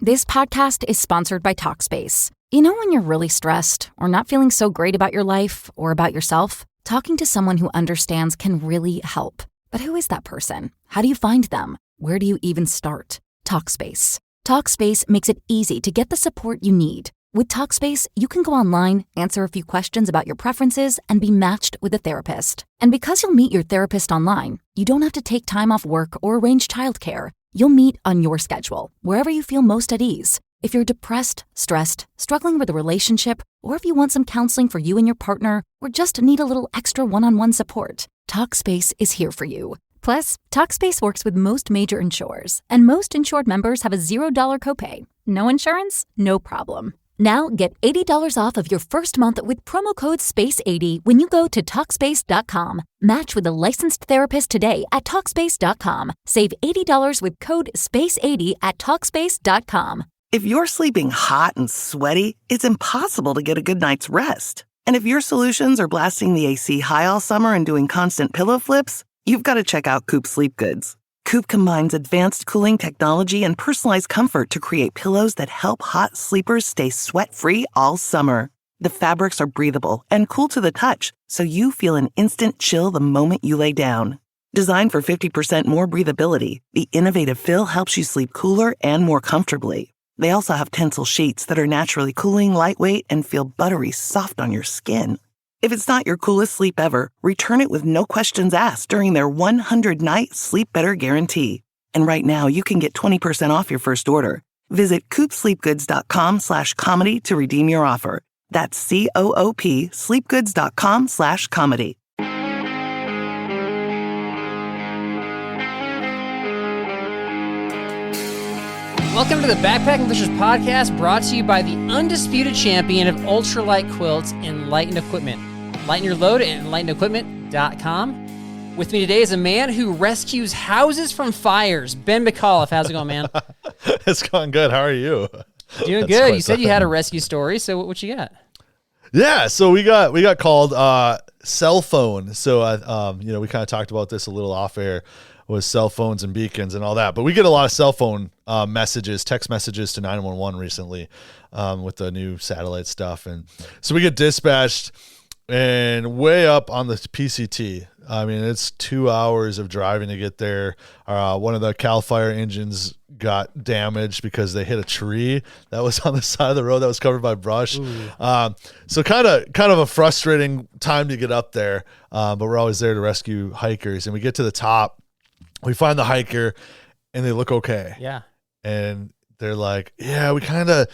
This podcast is sponsored by Talkspace. You know when you're really stressed or not feeling so great about your life or about yourself? Talking to someone who understands can really help. But who is that person? How do you find them? Where do you even start? Talkspace. Talkspace makes it easy to get the support you need. With Talkspace, you can go online, answer a few questions about your preferences, and be matched with a therapist. And because you'll meet your therapist online, you don't have to take time off work or arrange childcare. You'll meet on your schedule, wherever you feel most at ease. If you're depressed, stressed, struggling with a relationship, or if you want some counseling for you and your partner, or just need a little extra one-on-one support, Talkspace is here for you. Plus, Talkspace works with most major insurers, and most insured members have a $0 copay. No insurance? No problem. Now get $80 off of your first month with promo code SPACE80 when you go to Talkspace.com. Match with a licensed therapist today at Talkspace.com. Save $80 with code SPACE80 at Talkspace.com. If you're sleeping hot and sweaty, it's impossible to get a good night's rest. And if your solutions are blasting the AC high all summer and doing constant pillow flips, you've got to check out Coop Sleep Goods. Coop combines advanced cooling technology and personalized comfort to create pillows that help hot sleepers stay sweat-free all summer. The fabrics are breathable and cool to the touch, so you feel an instant chill the moment you lay down. Designed for 50% more breathability, the innovative fill helps you sleep cooler and more comfortably. They also have Tencel sheets that are naturally cooling, lightweight, and feel buttery soft on your skin. If it's not your coolest sleep ever, return it with no questions asked during their 100-night Sleep Better guarantee. And right now, you can get 20% off your first order. Visit coopsleepgoods.com/comedy to redeem your offer. That's COOP sleepgoods.com/comedy. Welcome to the Backpacking Fishers podcast, brought to you by the undisputed champion of ultralight quilts, Enlightened Equipment. Lighten your load at enlightenedequipment.com. With me today is a man who rescues houses from fires. Ben McAuliffe, how's it going, man? It's going good. How are you? Doing good. You said you had a rescue story, so what you got? Yeah, so we got called cell phone. So we kind of talked about this a little off air, with cell phones and beacons and all that. But we get a lot of cell phone messages, text messages to 911 recently with the new satellite stuff. And so we get dispatched and way up on the PCT. I mean, it's 2 hours of driving to get there. One of the CAL FIRE engines got damaged because they hit a tree that was on the side of the road that was covered by brush. So kind of a frustrating time to get up there. But we're always there to rescue hikers. And we get to the top. We find the hiker, and they look okay. Yeah. And they're like, yeah, we kind of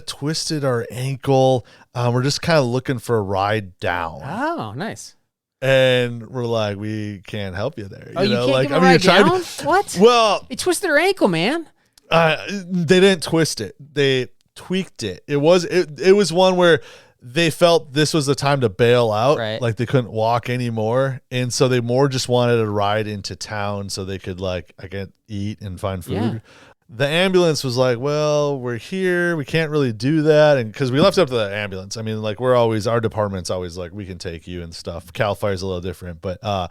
twisted our ankle. We're just kind of looking for a ride down. Oh, nice. And we're like, we can't help you there. You can't give them a ride down? What? Well, they twisted their ankle, man. They didn't twist it. They tweaked it. It was one where they felt this was the time to bail out, right. Like they couldn't walk anymore. And so they more just wanted a ride into town so they could eat and find food. Yeah. The ambulance was like, well, we're here. We can't really do that. And because we left it up to the ambulance. I mean, our department's always like, we can take you and stuff. CAL FIRE's a little different. But so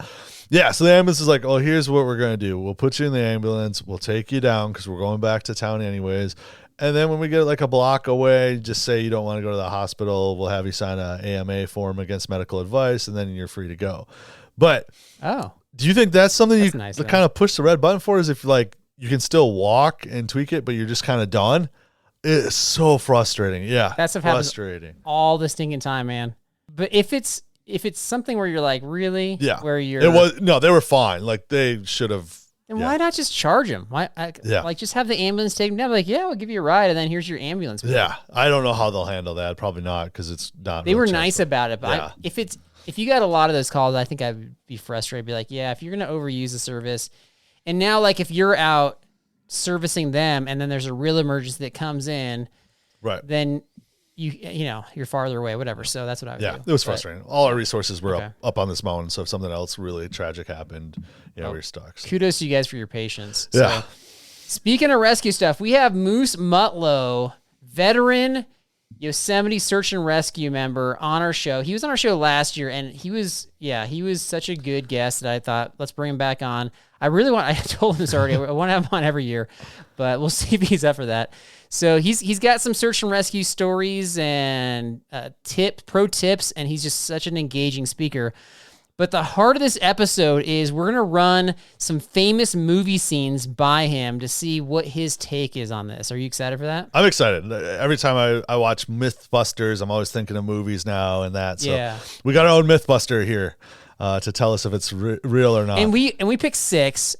the ambulance is like, oh, here's what we're going to do. We'll put you in the ambulance. We'll take you down because we're going back to town anyways. And then when we get like a block away, just say you don't want to go to the hospital. We'll have you sign a AMA form against medical advice, and then you're free to go. But do you think that's something you nice, kind of push the red button for? Is if you can still walk and tweak it, but you're just kind of done? It's so frustrating. Yeah, that's frustrating all the stinking time, man. But if it's something where you're like, really, where you're they were fine. Like they should have. And why not just charge them? Just have the ambulance take them down. Like, yeah, we'll give you a ride, and then here's your ambulance. Yeah, I don't know how they'll handle that. Probably not, because it's not. They were nice about it, but if you got a lot of those calls, I think I'd be frustrated. Be like, yeah, if you're gonna overuse the service, and now if you're out servicing them, and then there's a real emergency that comes in, right? Then you're farther away, whatever. So that's what I would do. Yeah, it was frustrating. All our resources were up on this mountain, so if something else really tragic happened, we're stuck. So. Kudos to you guys for your patience. Yeah. So, speaking of rescue stuff, we have Moose Mutlow, veteran Yosemite Search and Rescue member on our show. He was on our show last year, and he was such a good guest that I thought, let's bring him back on. I told him this already, I want to have him on every year, but we'll see if he's up for that. So he's got some search and rescue stories and pro tips, and he's just such an engaging speaker. But the heart of this episode is we're going to run some famous movie scenes by him to see what his take is on this. Are you excited for that? I'm excited. Every time I watch Mythbusters, I'm always thinking of movies now and that. So we got our own Mythbuster here to tell us if it's real or not. And we picked 6.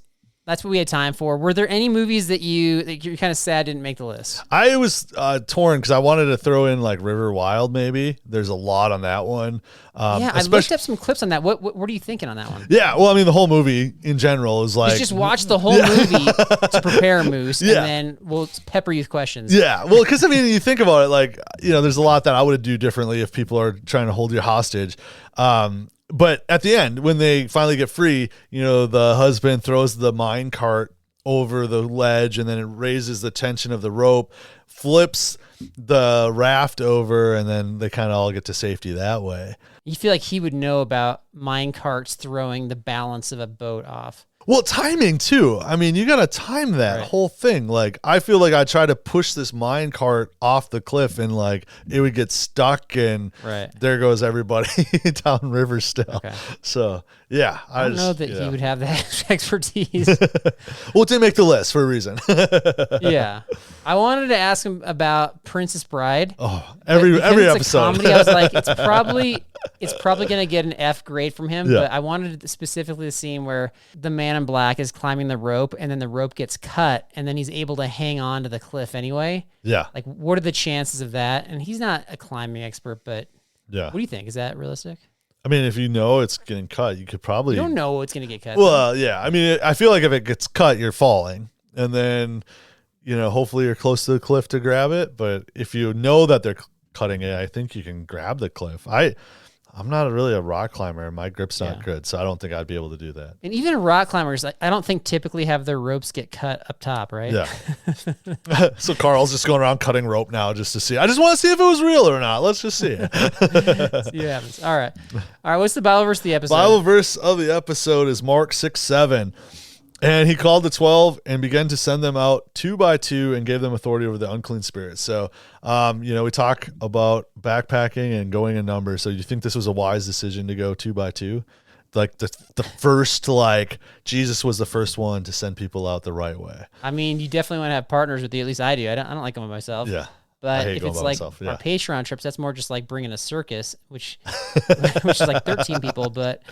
That's what we had time for. Were there any movies that you're kind of sad didn't make the list? I was torn because I wanted to throw in like River Wild. Maybe there's a lot on that one. I looked up some clips on that. What are you thinking on that one? Yeah, well, I mean, the whole movie in general is like just watch the whole movie to prepare, Moose, and then we'll pepper you with questions. Yeah, well, because I mean, you think about it, like there's a lot that I would do differently if people are trying to hold you hostage. But at the end, when they finally get free, the husband throws the mine cart over the ledge, and then it raises the tension of the rope, flips the raft over, and then they kind of all get to safety that way. You feel like he would know about mine carts throwing the balance of a boat off. Well, timing too. I mean, you got to time that whole thing. Like, I feel like I try to push this mine cart off the cliff and like it would get stuck and there goes everybody downriver still. Okay. So, yeah. I don't know that he would have that expertise. Well, it didn't make the list for a reason. Yeah. I wanted to ask him about Princess Bride. Oh, every episode. Comedy, I was like, it's probably going to get an F grade from him, but I wanted specifically the scene where the man in black is climbing the rope and then the rope gets cut and then he's able to hang on to the cliff anyway. Yeah. Like, what are the chances of that? And he's not a climbing expert, but what do you think? Is that realistic? I mean, if you know it's getting cut, you could probably... You don't know it's going to get cut. Well, yeah. I mean, I feel like if it gets cut, you're falling. And then, hopefully you're close to the cliff to grab it. But if you know that they're cutting it, I think you can grab the cliff. I'm not really a rock climber. My grip's not good, so I don't think I'd be able to do that. And even rock climbers, I don't think typically have their ropes get cut up top, right? Yeah. So Carl's just going around cutting rope now just to see. I just want to see if it was real or not. Let's just see it. See what happens. All right. What's the Bible verse of the episode? Bible verse of the episode is Mark 6:7. And he called the 12 and began to send them out 2 by 2 and gave them authority over the unclean spirits. So, we talk about backpacking and going in numbers. So you think this was a wise decision to go 2 by 2? Like the first, Jesus was the first one to send people out the right way. I mean, you definitely want to have partners with you. At least I do. I don't like them by myself. Yeah. But if it's like our Patreon trips, that's more just like bringing a circus, which is like 13 people. But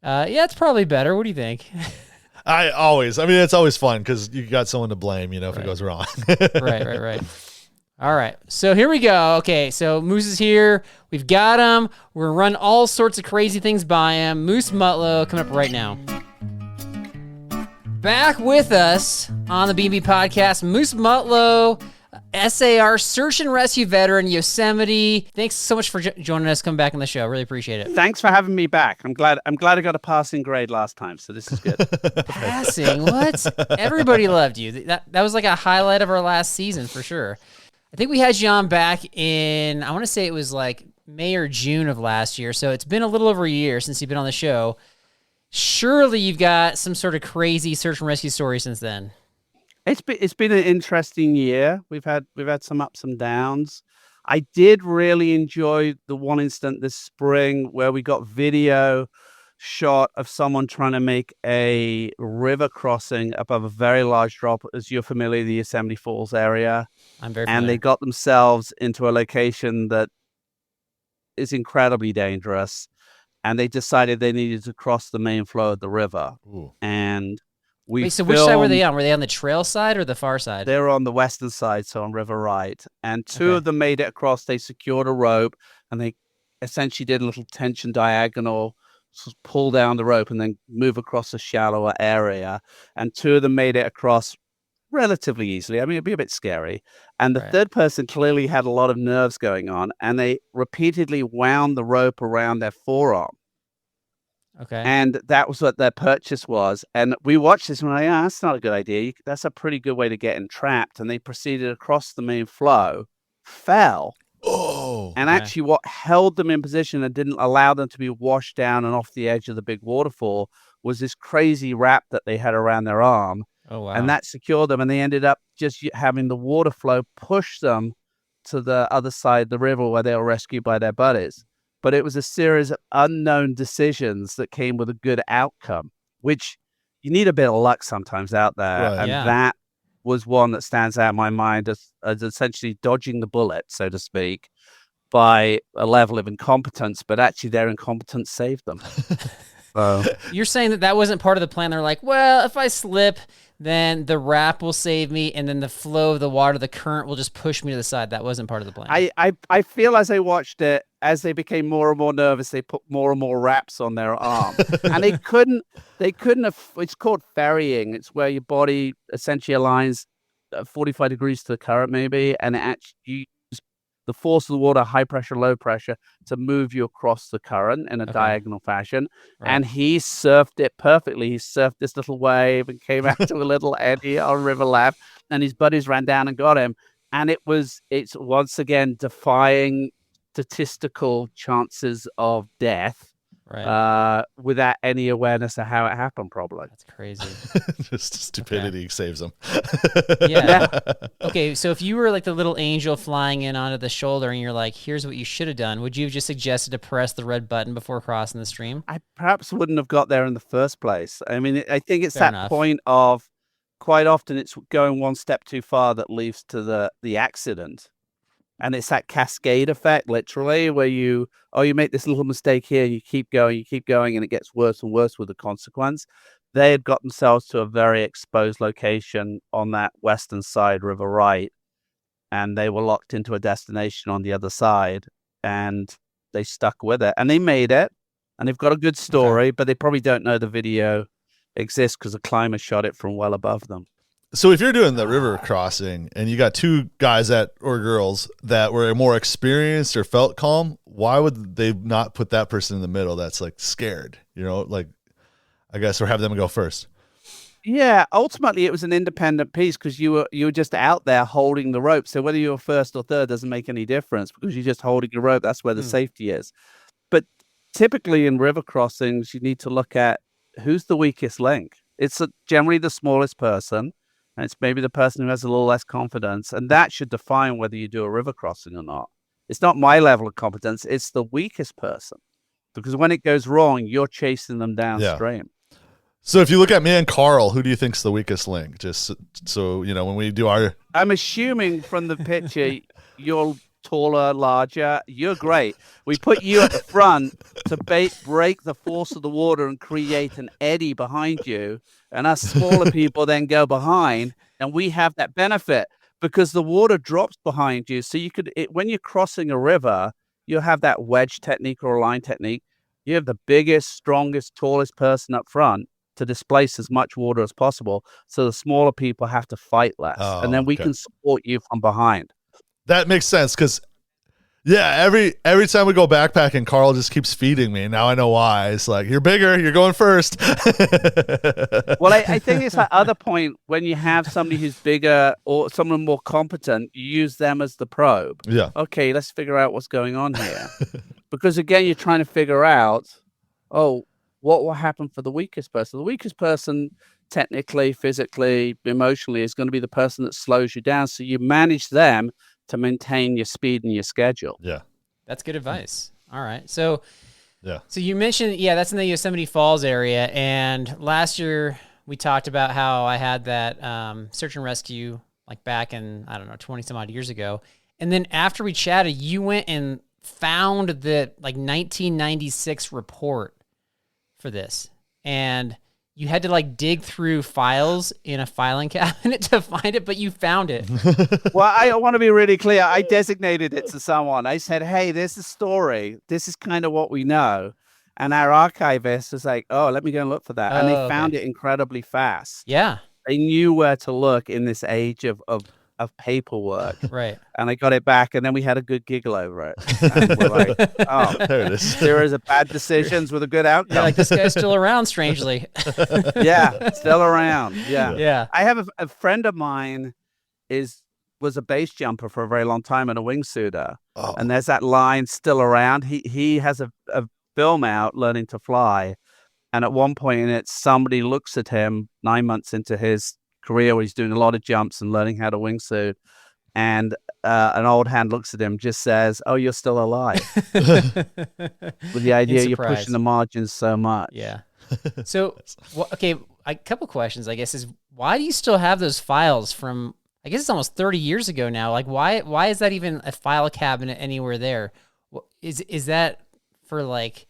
it's probably better. What do you think? It's always fun because you got someone to blame, if it goes wrong. Right. All right. So here we go. Okay. So Moose is here. We've got him. We're going to run all sorts of crazy things by him. Moose Mutlow coming up right now. Back with us on the B&B podcast, Moose Mutlow, SAR Search and Rescue veteran, Yosemite. Thanks so much for joining us, coming back on the show. Really appreciate it. Thanks for having me back. I'm glad I got a passing grade last time, so this is good. Passing? What? Everybody loved you. That was like a highlight of our last season for sure. I think we had you on back in, I want to say it was like May or June of last year, so it's been a little over a year since you've been on the show. Surely you've got some sort of crazy search and rescue story since then. It's been an interesting year. We've had some ups and downs. I did really enjoy the one incident this spring where we got video shot of someone trying to make a river crossing above a very large drop, as you're familiar, the Yosemite Falls area. I'm very familiar. And they got themselves into a location that is incredibly dangerous. And they decided they needed to cross the main flow of the river. Ooh. And which side were they on? Were they on the trail side or the far side? They were on the western side, so on River Right. And two of them made it across. They secured a rope, and they essentially did a little tension diagonal, pull down the rope, and then move across a shallower area. And 2 of them made it across relatively easily. I mean, it'd be a bit scary. And the third person clearly had a lot of nerves going on, and they repeatedly wound the rope around their forearm. Okay. And that was what their purchase was. And we watched this and we're like, that's not a good idea. That's a pretty good way to get entrapped. And they proceeded across the main flow, fell, Oh. And actually what held them in position and didn't allow them to be washed down and off the edge of the big waterfall was this crazy wrap that they had around their arm. Oh, wow. And that secured them. And they ended up just having the water flow push them to the other side of the river where they were rescued by their buddies. But it was a series of unknown decisions that came with a good outcome, which you need a bit of luck sometimes out there. Right. And that was one that stands out in my mind as essentially dodging the bullet, so to speak, by a level of incompetence, but actually their incompetence saved them. You're saying that wasn't part of the plan. They're like, well, if I slip, then the wrap will save me, and then the flow of the water, the current will just push me to the side. That wasn't part of the plan. I feel as I watched it, as they became more and more nervous, they put more and more wraps on their arm. And they couldn't have, it's called ferrying. It's where your body essentially aligns 45 degrees to the current maybe, and it actually uses the force of the water, high pressure, low pressure, to move you across the current in a diagonal fashion. Right. And he surfed it perfectly. He surfed this little wave and came out to a little eddy on river left, and his buddies ran down and got him. And it's once again defying statistical chances of death, without any awareness of how it happened. Probably that's crazy. Just stupidity saves them. Yeah. Okay, so if you were like the little angel flying in onto the shoulder, and you're like, "Here's what you should have done," would you have just suggested to press the red button before crossing the stream? I perhaps wouldn't have got there in the first place. I mean, I think it's Fair enough. Point of quite often it's going one step too far that leads to the accident. And it's that cascade effect, literally, where you make this little mistake here, you keep going, and it gets worse and worse with the consequence. They had got themselves to a very exposed location on that western side, River Right, and they were locked into a destination on the other side, and they stuck with it. And they made it, and they've got a good story, but they probably don't know the video exists because a climber shot it from well above them. So if you're doing the river crossing and you got two guys or girls that were more experienced or felt calm, why would they not put that person in the middle that's like scared, like, I guess, or have them go first? Yeah, ultimately it was an independent piece because you were just out there holding the rope. So whether you're first or third doesn't make any difference because you're just holding your rope. That's where the safety is. But typically in river crossings, you need to look at who's the weakest link. It's generally the smallest person. And it's maybe the person who has a little less confidence. And that should define whether you do a river crossing or not. It's not my level of competence. It's the weakest person. Because when it goes wrong, you're chasing them downstream. Yeah. So if you look at me and Carl, who do you think's the weakest link? Just so, when we do our... I'm assuming from the picture, you're taller, larger. You're great. We put you at the front to break the force of the water and create an eddy behind you. And us smaller people then go behind, and we have that benefit because the water drops behind you. So when you're crossing a river, you'll have that wedge technique or a line technique. You have the biggest, strongest, tallest person up front to displace as much water as possible. So the smaller people have to fight less, and then we can support you from behind. That makes sense because, every time we go backpacking, Carl just keeps feeding me. Now I know why. It's like, you're bigger, you're going first. Well, I think it's that other point when you have somebody who's bigger or someone more competent, you use them as the probe. Yeah. Okay, let's figure out what's going on here. Because again, you're trying to figure out, what will happen for the weakest person? The weakest person, technically, physically, emotionally, is going to be the person that slows you down. So you manage them to maintain your speed and your schedule. Yeah. That's good advice. All right. So, yeah. So you mentioned, that's in the Yosemite Falls area. And last year we talked about how I had that search and rescue like back in, 20 some odd years ago. And then after we chatted, you went and found the 1996 report for this. And you had to dig through files in a filing cabinet to find it, but you found it. Well, I want to be really clear. I designated it to someone. I said, hey, there's a story. This is kind of what we know. And our archivist was like, let me go and look for that. And they found it incredibly fast. Yeah. They knew where to look in this age of paperwork. Right. And I got it back, and then we had a good giggle over it. And we're like, there it is. There is a bad decisions with a good outcome. Yeah, this guy's still around, strangely. Yeah, still around. Yeah. Yeah. I have a friend of mine is was a base jumper for a very long time and a wingsuiter. Oh. And there's that line still around. He has a film out learning to fly. And at one point in it, somebody looks at him 9 months into his career where he's doing a lot of jumps and learning how to wingsuit. And an old hand looks at him, just says, "Oh, you're still alive." With the idea you're pushing the margins so much. Yeah. So, okay, a couple questions, I guess, is why do you still have those files from, I guess it's almost 30 years ago now? Like, why is that even a file cabinet anywhere there? Is that for like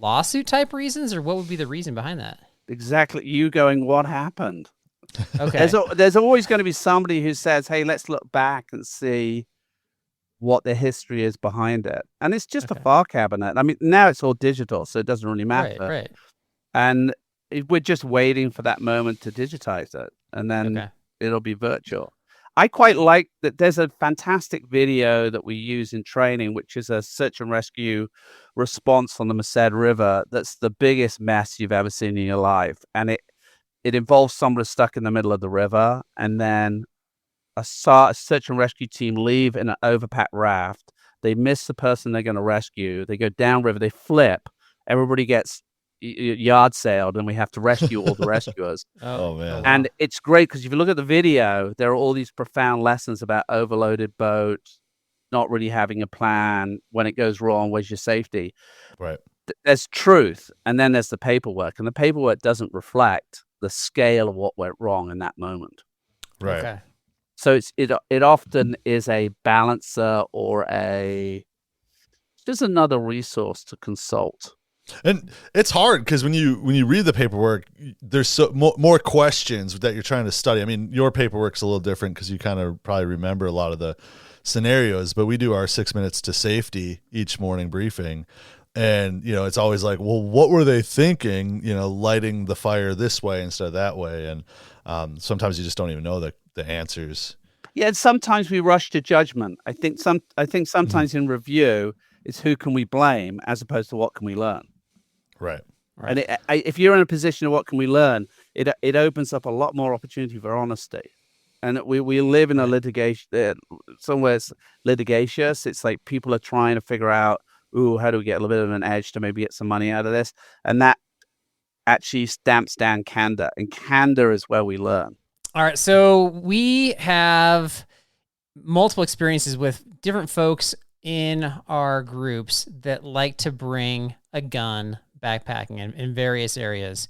lawsuit type reasons, or what would be the reason behind that? Exactly. You going, what happened? Okay. There's always going to be somebody who says, "Hey, let's look back and see what the history is behind it." And it's just a file cabinet. I mean, now it's all digital, so it doesn't really matter. Right. And we're just waiting for that moment to digitize it, and then it'll be virtual. I quite like that there's a fantastic video that we use in training, which is a search and rescue response on the Merced River. That's the biggest mess you've ever seen in your life. And it involves somebody stuck in the middle of the river, and then a search and rescue team leave in an overpacked raft. They miss the person they're going to rescue. They go downriver, they flip. Everybody gets yard sailed, and we have to rescue all the rescuers. Oh man. And it's great because if you look at the video, there are all these profound lessons about overloaded boats, not really having a plan. When it goes wrong, where's your safety? Right. There's truth, and then there's the paperwork, and the paperwork doesn't reflect the scale of what went wrong in that moment. Right. Okay. So it often is a balancer or just another resource to consult. And it's hard because when you read the paperwork, there's more questions that you're trying to study. I mean, your paperwork's a little different because you kind of probably remember a lot of the scenarios, but we do our 6 minutes to safety each morning briefing. And, it's always like, well, what were they thinking, lighting the fire this way instead of that way? And sometimes you just don't even know the answers. Yeah, and sometimes we rush to judgment. I think sometimes in review, it's who can we blame as opposed to what can we learn. Right. And if you're in a position of what can we learn, it opens up a lot more opportunity for honesty. And we live in a litigation, somewhere litigious. It's like people are trying to figure out, how do we get a little bit of an edge to maybe get some money out of this? And that actually stamps down candor. And candor is where we learn. All right. So we have multiple experiences with different folks in our groups that like to bring a gun backpacking in various areas.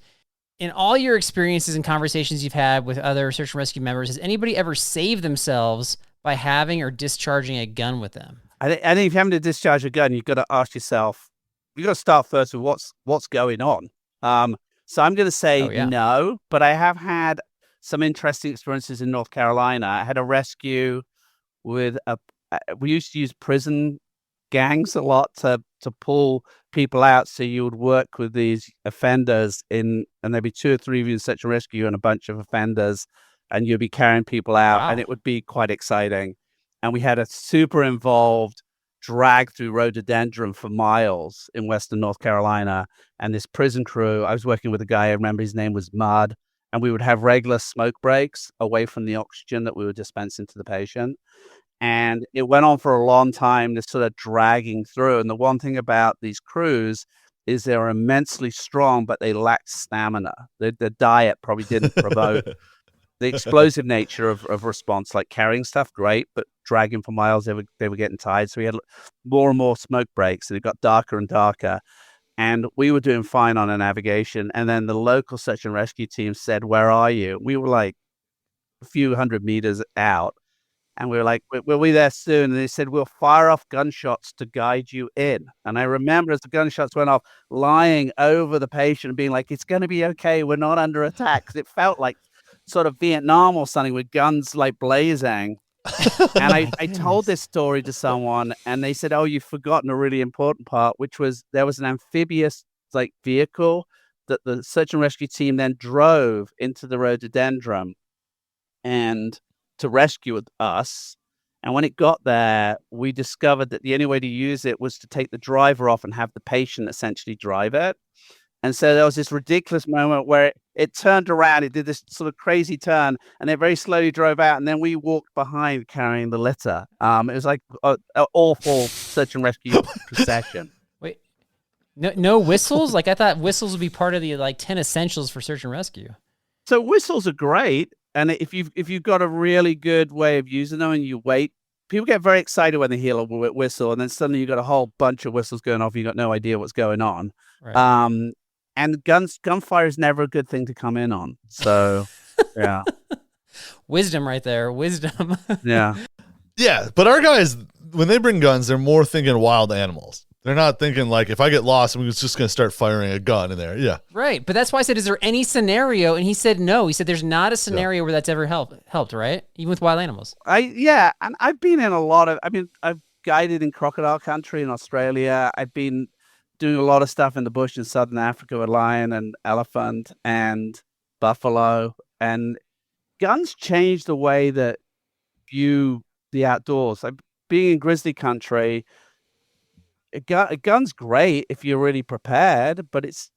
In all your experiences and conversations you've had with other search and rescue members, has anybody ever saved themselves by having or discharging a gun with them? I think if you're having to discharge a gun, you've got to ask yourself, you've got to start first with what's going on. So I'm going to say no, but I have had some interesting experiences in North Carolina. I had a rescue with we used to use prison gangs a lot to pull people out. So you would work with these offenders and there'd be 2 or 3 of you in search and rescue and a bunch of offenders, and you'd be carrying people out. Wow. And it would be quite exciting. And we had a super involved drag through rhododendron for miles in Western North Carolina. And this prison crew, I was working with a guy, I remember his name was Mud, and we would have regular smoke breaks away from the oxygen that we were dispensing to the patient. And it went on for a long time, this sort of dragging through. And the one thing about these crews is they're immensely strong, but they lacked stamina. The diet probably didn't promote the explosive nature of response, like carrying stuff, great, but dragging for miles, they were getting tired. So we had more and more smoke breaks, and it got darker and darker. And we were doing fine on a navigation. And then the local search and rescue team said, "Where are you?" We were like a few hundred meters out. And we were like, "We'll be there soon." And they said, "We'll fire off gunshots to guide you in." And I remember as the gunshots went off, lying over the patient and being like, "It's going to be okay. We're not under attack." 'Cause it felt like sort of Vietnam or something with guns like blazing. And I told this story to someone, and they said, "Oh, you've forgotten a really important part," which was there was an amphibious vehicle that the search and rescue team then drove into the rhododendron and to rescue us. And when it got there, we discovered that the only way to use it was to take the driver off and have the patient essentially drive it. And so there was this ridiculous moment where it turned around, it did this sort of crazy turn, and it very slowly drove out. And then we walked behind carrying the litter. It was like an awful search and rescue procession. Wait, no whistles? Like I thought whistles would be part of the like 10 essentials for search and rescue. So whistles are great. And if you've got a really good way of using them and you wait, people get very excited when they hear a whistle, and then suddenly you've got a whole bunch of whistles going off. You've got no idea what's going on. Right. And gunfire is never a good thing to come in on. So, yeah. Wisdom right there. Wisdom. Yeah. Yeah, but our guys, when they bring guns, they're more thinking wild animals. They're not thinking like, if I get lost, I'm just going to start firing a gun in there. Yeah. Right. But that's why I said, is there any scenario? And he said no. He said there's not a scenario where that's ever helped, right? Even with wild animals. And I've been in a lot of, I've guided in crocodile country in Australia. I've been doing a lot of stuff in the bush in southern Africa with lion and elephant and buffalo. And guns change the way that view the outdoors. Like being in grizzly country, a gun's great if you're really prepared, but it's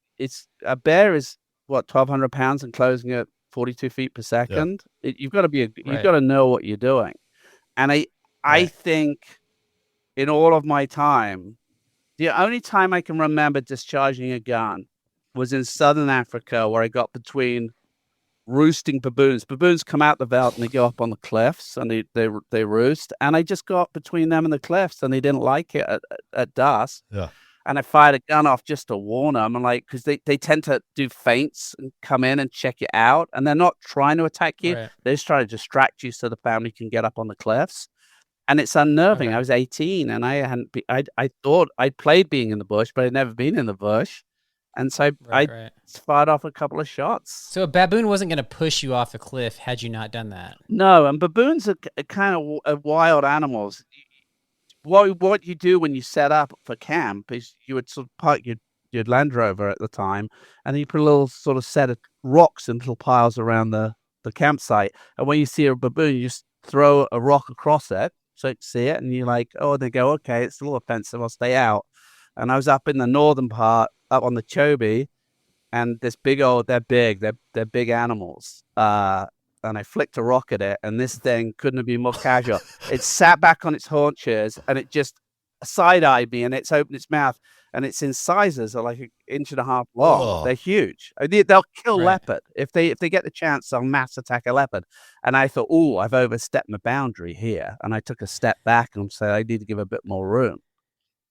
a bear is what 1,200 pounds and closing at 42 feet per second. Yeah. You've got to know what you're doing. And I think in all of my time, the only time I can remember discharging a gun was in southern Africa, where I got between roosting baboons. Baboons come out the veldt and they go up on the cliffs and they roost. And I just got between them and the cliffs, and they didn't like it at dusk. Yeah. And I fired a gun off just to warn them. And like, because they tend to do feints and come in and check it out. And they're not trying to attack you. Right. They just try to distract you so the family can get up on the cliffs. And it's unnerving. Okay. I was 18 and I thought I'd played being in the bush, but I'd never been in the bush. And so I fired off a couple of shots. So a baboon wasn't going to push you off the cliff had you not done that. No, and baboons are kind of wild animals. What you do when you set up for camp is you would sort of park your Land Rover at the time, and then you put a little sort of set of rocks in little piles around the campsite. And when you see a baboon, you just throw a rock across it so you can see it, and you're like, oh, they go, okay, it's a little offensive, I'll stay out. And I was up in the northern part, up on the Chobe, and this they're big animals. And I flicked a rock at it, and this thing couldn't have been more casual. It sat back on its haunches, and it just side-eyed me, and it's opened its mouth, and its incisors are like 1.5 inches long. Oh. They're huge. They'll kill leopard. If they get the chance, they'll mass attack a leopard. And I thought, oh, I've overstepped my boundary here. And I took a step back and said, I need to give a bit more room.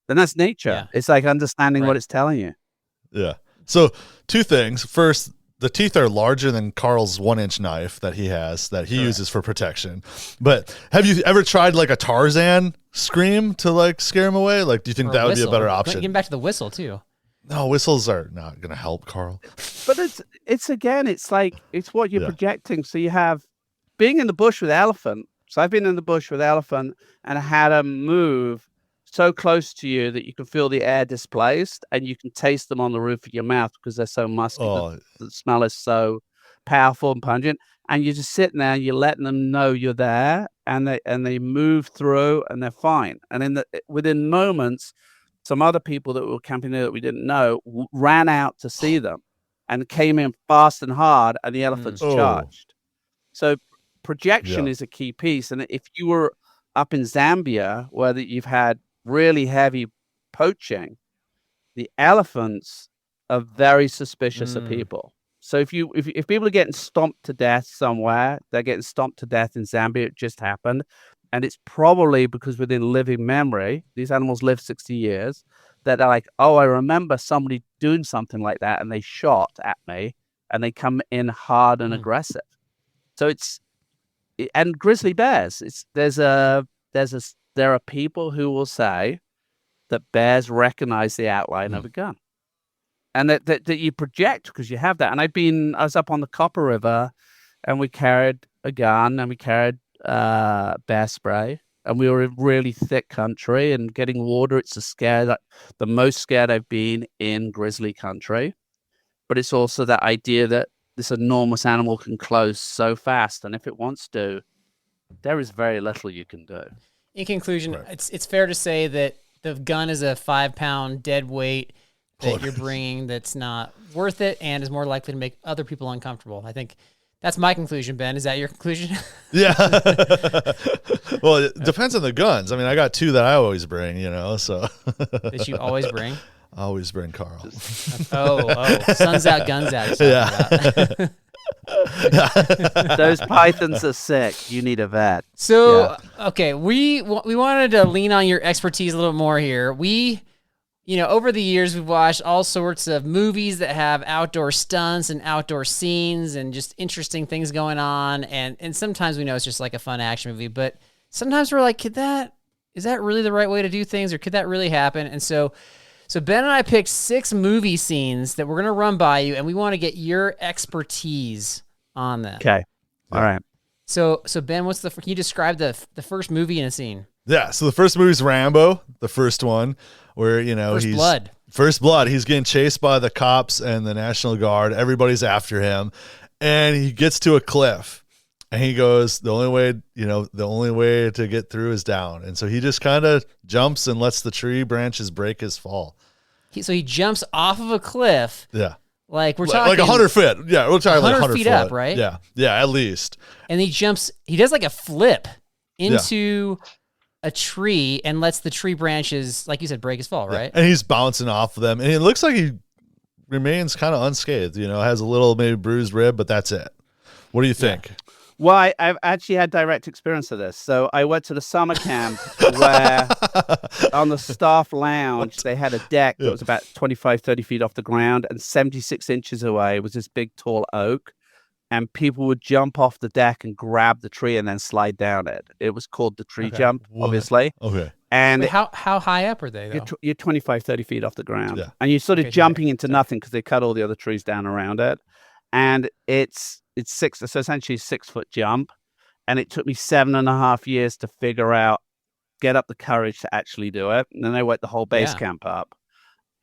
Then that's nature. Yeah. It's like understanding what it's telling you. Yeah. So 2 things. First, the teeth are larger than Carl's 1-inch knife that he has that he uses for protection. But have you ever tried like a Tarzan scream to like scare him away? Like, do you think that would be a better option? Getting back to the whistle too. No, whistles are not going to help, Carl. But it's what you're projecting. So you have being in the bush with elephant. So I've been in the bush with elephant, and I had them move so close to you that you can feel the air displaced, and you can taste them on the roof of your mouth because they're so musky. The smell is so powerful and pungent, and you're just sitting there and you're letting them know you're there, and they move through and they're fine. And within moments, some other people that were camping there that we didn't know ran out to see them and came in fast and hard, and the elephants charged. So projection is a key piece. And if you were up in Zambia, where you've had really heavy poaching, the elephants are very suspicious of people. So if people are getting stomped to death somewhere, they're getting stomped to death in Zambia. It just happened. And it's probably because within living memory, these animals live 60 years, that they're like, oh, I remember somebody doing something like that, and they shot at me, and they come in hard and aggressive. So and grizzly bears, there are people who will say that bears recognize the outline of a gun, and that you project because you have that. And I was up on the Copper River, and we carried a gun, and we carried bear spray, and we were in really thick country and getting water. It's the most scared I've been in grizzly country, but it's also that idea that this enormous animal can close so fast, and if it wants to, there is very little you can do. In conclusion, it's fair to say that the gun is a 5-pound dead weight that you're bringing that's not worth it and is more likely to make other people uncomfortable. I think that's my conclusion, Ben. Is that your conclusion? Yeah. Well, it depends on the guns. I mean, I got 2 that I always bring, so. That you always bring? I always bring Carl. Sun's out, guns out. Yeah. Those pythons are sick. You need a vet. So, okay, we wanted to lean on your expertise a little more here. Over the years, we've watched all sorts of movies that have outdoor stunts and outdoor scenes and just interesting things going on. And sometimes we know it's just like a fun action movie, but sometimes we're like, is that really the right way to do things, or could that really happen? And so Ben and I picked 6 movie scenes that we're going to run by you, and we want to get your expertise on them. Okay. All right. So Ben, can you describe the first movie in a scene? Yeah. So the first movie is Rambo, the first one, where, First Blood. He's getting chased by the cops and the National Guard. Everybody's after him. And he gets to a cliff. And he goes, the only way to get through is down. And so he just kind of jumps and lets the tree branches break his fall. So he jumps off of a cliff. Yeah. Like we're talking like 100 feet. Yeah, we're talking like 100 feet foot. up, right? Yeah. Yeah, at least. And he does like a flip into a tree and lets the tree branches, like you said, break his fall, right? And he's bouncing off of them. And it looks like he remains kind of unscathed, has a little maybe bruised rib, but that's it. What do you think? Yeah. Well, I've actually had direct experience of this. So I went to the summer camp where on the staff lounge, they had a deck that was about 25, 30 feet off the ground, and 76 inches away was this big, tall oak. And people would jump off the deck and grab the tree and then slide down it. It was called the tree jump, obviously. Okay. And wait, how high up are they, though? You're 25, 30 feet off the ground. Yeah. And you're sort of jumping into nothing because they cut all the other trees down around it. And it's essentially a 6-foot jump. And it took me 7.5 years to get up the courage to actually do it. And then I went the whole base camp up.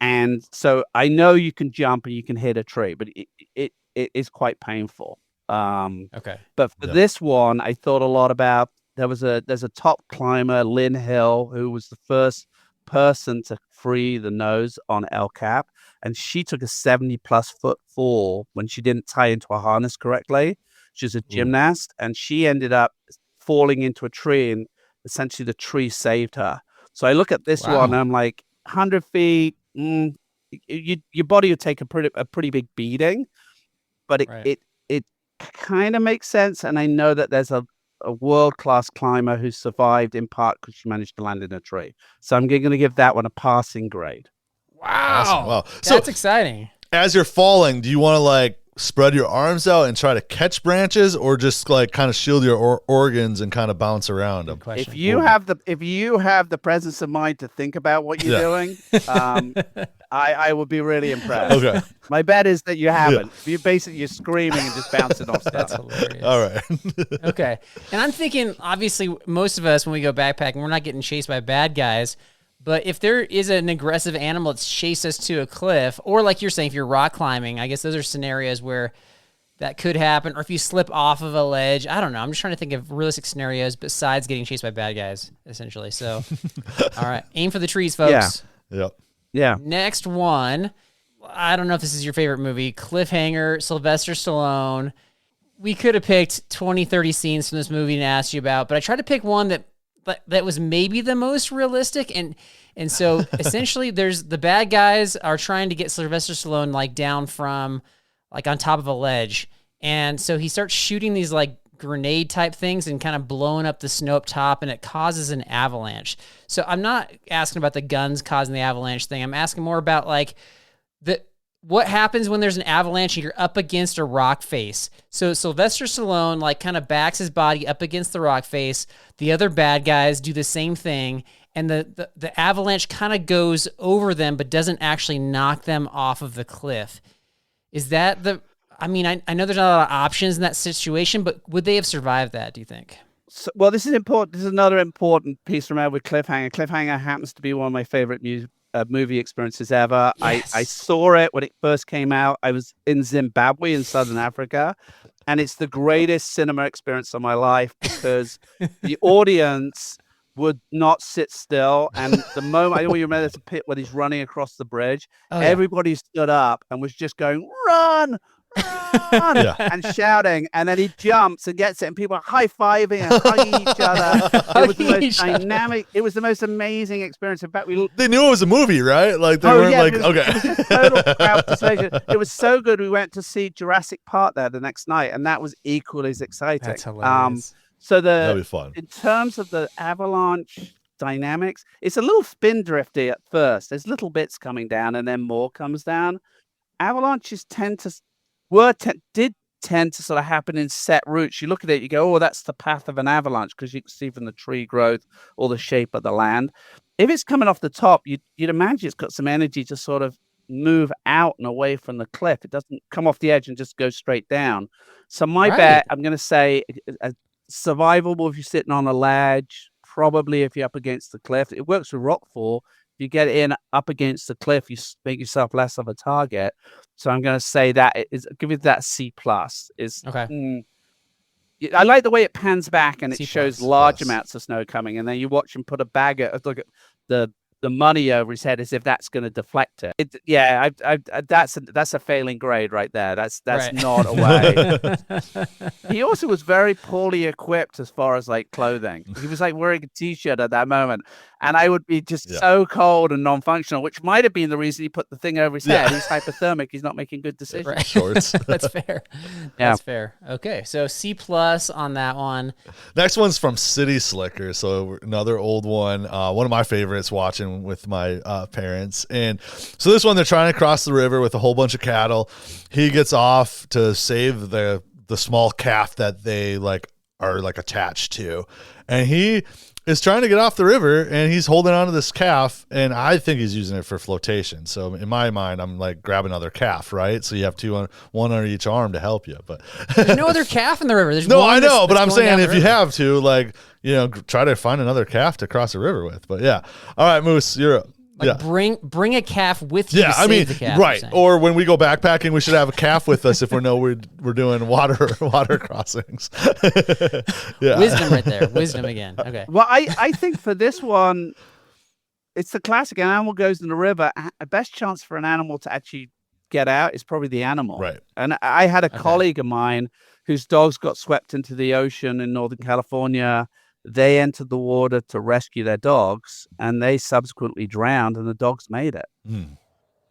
And so I know you can jump and you can hit a tree, but it is quite painful. Okay. But for this one, I thought a lot about, there's a top climber, Lynn Hill, who was the first person to free the nose on El Cap. And she took a 70+ foot fall when she didn't tie into a harness correctly. She's a gymnast, and she ended up falling into a tree, and essentially the tree saved her. So I look at this one, and I'm like, 100 feet, your body would take a pretty big beating, but it kind of makes sense. And I know that there's a world-class climber who survived in part because she managed to land in a tree. So I'm going to give that one a passing grade. Wow. Awesome. Wow. That's exciting. As you're falling, do you want to spread your arms out and try to catch branches, or just kind of shield your organs and kind of bounce around them? If you have the presence of mind to think about what you're doing, I would be really impressed. Okay. My bet is that you haven't. You're screaming and just bouncing off stuff. That's hilarious. All right. Okay. And I'm thinking, obviously, most of us, when we go backpacking, we're not getting chased by bad guys. But if there is an aggressive animal that's chased us to a cliff, or like you're saying, if you're rock climbing, I guess those are scenarios where that could happen. Or if you slip off of a ledge, I don't know. I'm just trying to think of realistic scenarios besides getting chased by bad guys, essentially. So, all right, aim for the trees, folks. Yeah. Next one, I don't know if this is your favorite movie, Cliffhanger, Sylvester Stallone. We could have picked 20, 30 scenes from this movie and asked you about, but I tried to pick one that was maybe the most realistic, and so essentially there's the bad guys are trying to get Sylvester Stallone down from on top of a ledge, and so he starts shooting these grenade type things and kind of blowing up the snow up top, and it causes an avalanche. So I'm not asking about the guns causing the avalanche thing. I'm asking more about what happens when there's an avalanche and you're up against a rock face. So Sylvester Stallone kind of backs his body up against the rock face. The other bad guys do the same thing, and the avalanche kind of goes over them but doesn't actually knock them off of the cliff. Is that I know there's not a lot of options in that situation, but would they have survived that, do you think? So, well, this is important. This is another important piece to remember with Cliffhanger. Cliffhanger happens to be one of my favorite movie experiences ever. Yes. I saw it when it first came out. I was in Zimbabwe in Southern Africa, and it's the greatest cinema experience of my life because the audience would not sit still. And the moment, I know you remember there's a pit when he's running across the bridge, everybody stood up and was just going, run, run, and shouting. And then he jumps and gets it, and people are high-fiving and hugging each other. It was the most dynamic, it was the most amazing experience. In fact, they knew it was a movie, right? Like, they weren't like, okay. It was total crowd participation. It was so good. We went to see Jurassic Park there the next night, and that was equally as exciting. That's hilarious. So that'd be fun. In terms of the avalanche dynamics, it's a little spindrifty at first. There's little bits coming down, and then more comes down. Avalanches did tend to sort of happen in set routes. You look at it, you go, oh, that's the path of an avalanche, because you can see from the tree growth or the shape of the land. If it's coming off the top, you'd imagine it's got some energy to sort of move out and away from the cliff. It doesn't come off the edge and just go straight down. So my bet, I'm going to say, survivable if you're sitting on a ledge, probably if you're up against the cliff. It works with rockfall. If you get in up against the cliff, you make yourself less of a target. So I'm going to say that give it that C+. I like the way it pans back and it shows large amounts of snow coming, and then you watch him put a bag of look at the money over his head as if that's going to deflect it. That's a failing grade right there. That's not a way. He also was very poorly equipped as far as like clothing. He was like wearing a t-shirt at that moment, and I would be just so cold and non-functional, which might have been the reason he put the thing over his head. He's hypothermic. He's not making good decisions. Right. Shorts. That's fair. That's fair. Okay, so C+ on that one. Next one's from City Slicker, so another old one. One of my favorites watching with my parents. And so this one, they're trying to cross the river with a whole bunch of cattle. He gets off to save the small calf that they are attached to, and he is trying to get off the river, and he's holding onto this calf, and I think he's using it for flotation. So in my mind, I'm like, grab another calf, right? So you have one under each arm to help you. But there's no other calf in the river. There's no, one I know, but I'm saying if you river. have to, try to find another calf to cross the river with. But yeah, all right, Moose, you're up. Bring a calf with you. Yeah, to save the calf, right. Or when we go backpacking, we should have a calf with us if we know we're doing water crossings. Yeah. Wisdom right there. Wisdom again. Okay. Well, I think for this one, it's the classic. An animal goes in the river. A best chance for an animal to actually get out is probably the animal. Right. And I had a colleague of mine whose dogs got swept into the ocean in Northern California. They entered the water to rescue their dogs, and they subsequently drowned, and the dogs made it.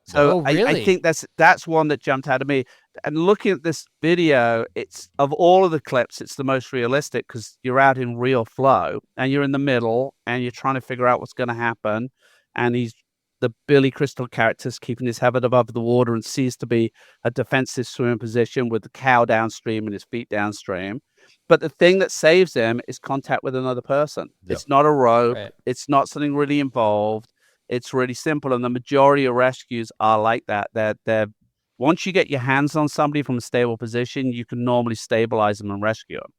So really? I think that's one that jumped out of me. And looking at this video, it's of all of the clips, it's the most realistic because you're out in real flow, and you're in the middle, and you're trying to figure out what's going to happen. And the Billy Crystal character's keeping his head above the water and sees to be a defensive swimming position with the cow downstream and his feet downstream. But the thing that saves him is contact with another person. Yep. It's not a rope. Right. It's not something really involved. It's really simple. And the majority of rescues are like that. They're once you get your hands on somebody from a stable position, you can normally stabilize them and rescue them.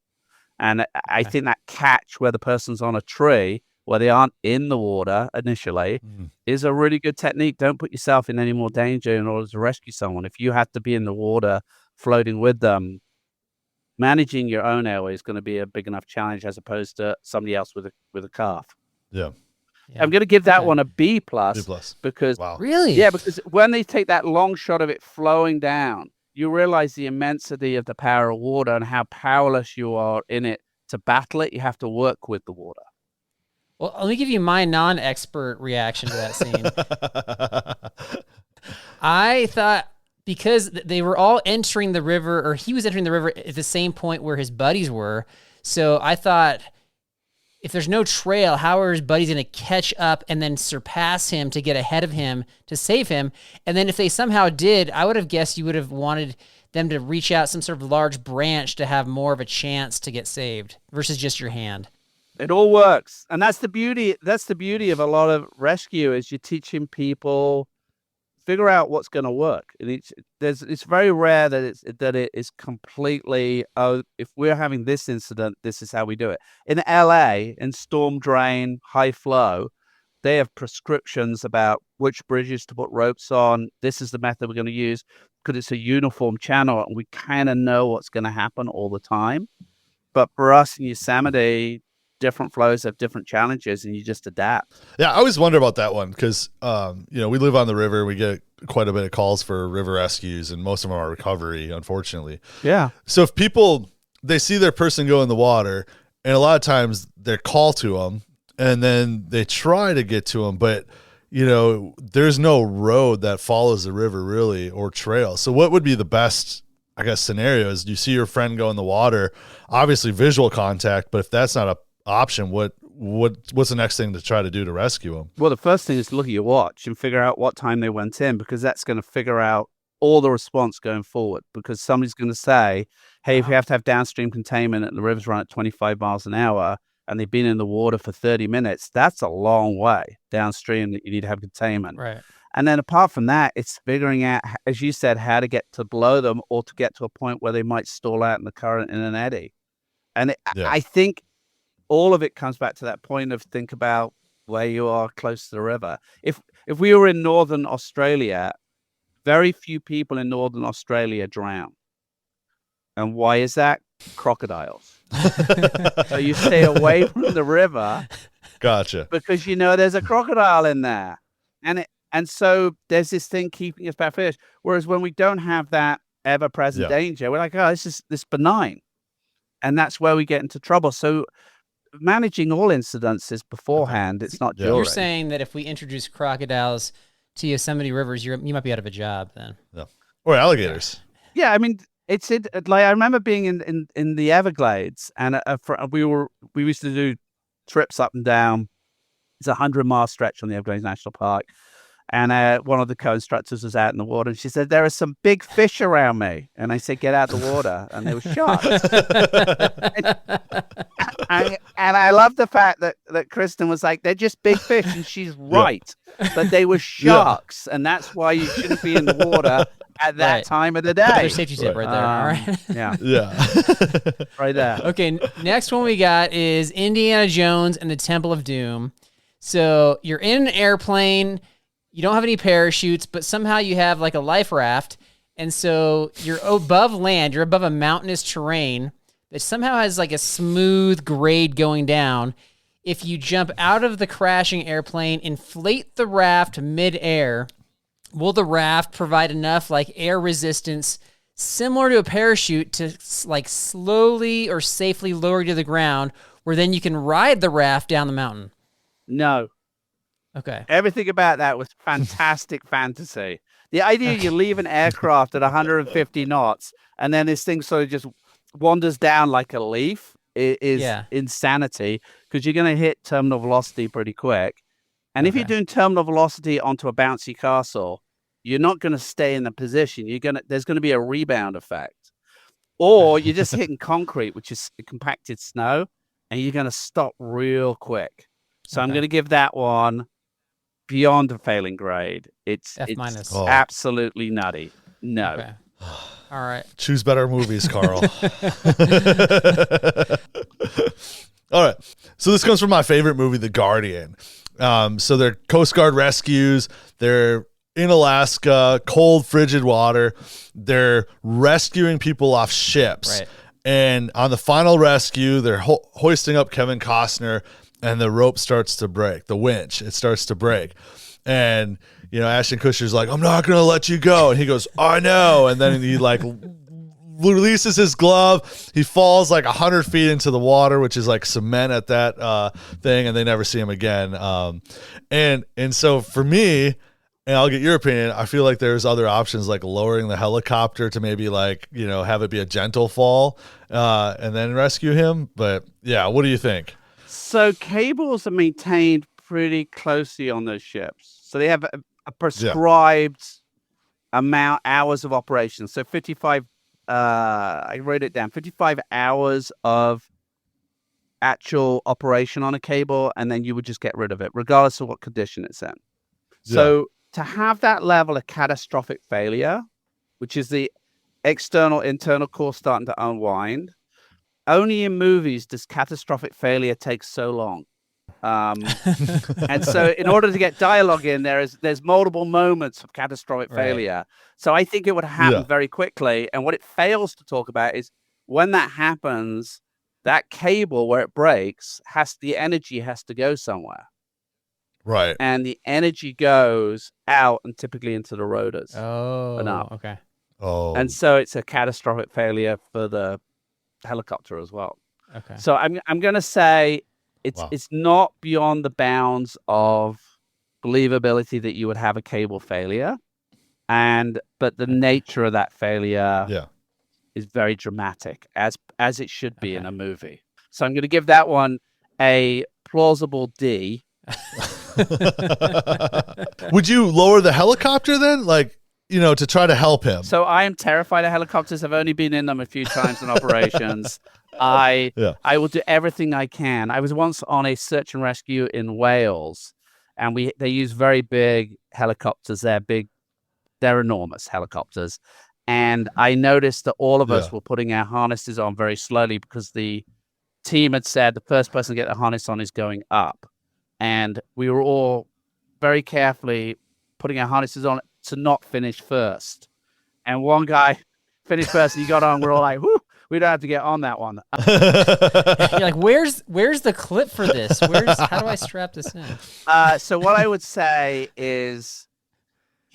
And I think that catch where the person's on a tree, where they aren't in the water initially, is a really good technique. Don't put yourself in any more danger in order to rescue someone. If you have to be in the water floating with them, managing your own airway is going to be a big enough challenge as opposed to somebody else with a calf. Yeah. I'm going to give that one a B+. Because really? Yeah, because when they take that long shot of it flowing down, you realize the immensity of the power of water and how powerless you are in it to battle it. You have to work with the water. Well, let me give you my non-expert reaction to that scene. I thought, because they were all entering the river, or he was entering the river at the same point where his buddies were. So I thought, if there's no trail, how are his buddies going to catch up and then surpass him to get ahead of him to save him? And then if they somehow did, I would have guessed you would have wanted them to reach out some sort of large branch to have more of a chance to get saved versus just your hand. It all works. And that's the beauty. That's the beauty of a lot of rescue, is you're teaching people figure out what's going to work. It's very rare that it is completely, if we're having this incident, this is how we do it. In LA, in storm drain, high flow, they have prescriptions about which bridges to put ropes on. This is the method we're going to use because it's a uniform channel and we kind of know what's going to happen all the time. But for us in Yosemite, different flows have different challenges, and you just adapt. Yeah, I always wonder about that one because, we live on the river. We get quite a bit of calls for river rescues, and most of them are recovery, unfortunately. Yeah. So if people, they see their person go in the water, and a lot of times they call to them, and then they try to get to them, but there's no road that follows the river really or trail. So what would be the best, I guess, scenario is you see your friend go in the water, obviously visual contact, but if that's not an option, what's the next thing to try to do to rescue them? Well, the first thing is to look at your watch and figure out what time they went in, because that's going to figure out all the response going forward, because somebody's going to say, hey, if you have to have downstream containment and the river's run at 25 miles an hour and they've been in the water for 30 minutes, that's a long way downstream that you need to have containment. Right. And then apart from that, it's figuring out, as you said, how to get to below them or to get to a point where they might stall out in the current in an eddy. And I think all of it comes back to that point of think about where you are close to the river. If we were in northern Australia, very few people in northern Australia drown. And why is that? Crocodiles. So you stay away from the river. Gotcha. Because there's a crocodile in there. And so there's this thing keeping us back fish. Whereas when we don't have that ever-present danger, we're like, oh, this benign. And that's where we get into trouble. So managing all incidences beforehand, it's not during. You're saying that if we introduce crocodiles to Yosemite rivers, you might be out of a job then. Yeah. Or alligators. Yeah, I mean, I remember being in the Everglades, and we used to do trips up and down. It's a 100-mile stretch on the Everglades National Park. And one of the co-instructors was out in the water, and she said, there are some big fish around me. And I said, get out the water. And they were sharks. and I love the fact that Kristen was like, they're just big fish. And she's right. But they were sharks. And that's why you shouldn't be in the water at that time of the day. Another safety tip right there. All right. Yeah. Yeah. Right there. Okay, next one we got is Indiana Jones and the Temple of Doom. So you're in an airplane. You don't have any parachutes, but somehow you have like a life raft. And so you're above land. You're above a mountainous terrain that somehow has like a smooth grade going down. If you jump out of the crashing airplane, inflate the raft midair, will the raft provide enough like air resistance similar to a parachute to like slowly or safely lower you to the ground where then you can ride the raft down the mountain? No. Okay. Everything about that was fantastic fantasy. The idea you leave an aircraft at 150 knots and then this thing sort of just wanders down like a leaf is insanity, because you're going to hit terminal velocity pretty quick. And if you're doing terminal velocity onto a bouncy castle, you're not going to stay in the position. There's going to be a rebound effect. Or you're just hitting concrete, which is compacted snow, and you're going to stop real quick. So I'm going to give that one beyond a failing grade. It's absolutely nutty. No. Okay. All right. Choose better movies, Carl. All right. So this comes from my favorite movie, The Guardian. So they're Coast Guard rescues. They're in Alaska, cold, frigid water. They're rescuing people off ships. Right. And on the final rescue, they're hoisting up Kevin Costner, and the rope starts to break. The winch, it starts to break. And, Ashton Kutcher's like, I'm not going to let you go. And he goes, I know. And then he releases his glove. He falls like 100 feet into the water, which is like cement at that thing. And they never see him again. And so for me, and I'll get your opinion, I feel like there's other options like lowering the helicopter to maybe have it be a gentle fall and then rescue him. But yeah, what do you think? So cables are maintained pretty closely on those ships. So they have a prescribed amount, hours of operation. So 55, I wrote it down, 55 hours of actual operation on a cable, and then you would just get rid of it, regardless of what condition it's in. So to have that level of catastrophic failure, which is the internal core starting to unwind, only in movies does catastrophic failure take so long. And so in order to get dialogue in, there's multiple moments of catastrophic failure. So I think it would happen very quickly. And what it fails to talk about is when that happens, that cable, where it breaks, the energy has to go somewhere. Right. And the energy goes out and typically into the rotors. Oh, okay. Oh. And so it's a catastrophic failure for the helicopter as well. Okay. So I'm going to say it's not beyond the bounds of believability that you would have a cable failure, but the nature of that failure is very dramatic, as it should be in a movie. So I'm going to give that one a plausible D. Would you lower the helicopter then? Like, to try to help him? So I am terrified of helicopters. I've only been in them a few times in operations. I will do everything I can. I was once on a search and rescue in Wales, and they use very big helicopters. They're enormous helicopters. And I noticed that all of us were putting our harnesses on very slowly because the team had said the first person to get the harness on is going up. And we were all very carefully putting our harnesses on to not finish first. And one guy finished first and he got on. We're all like, whoo, we don't have to get on that one. You're like, where's the clip for this? How do I strap this in? So what I would say is,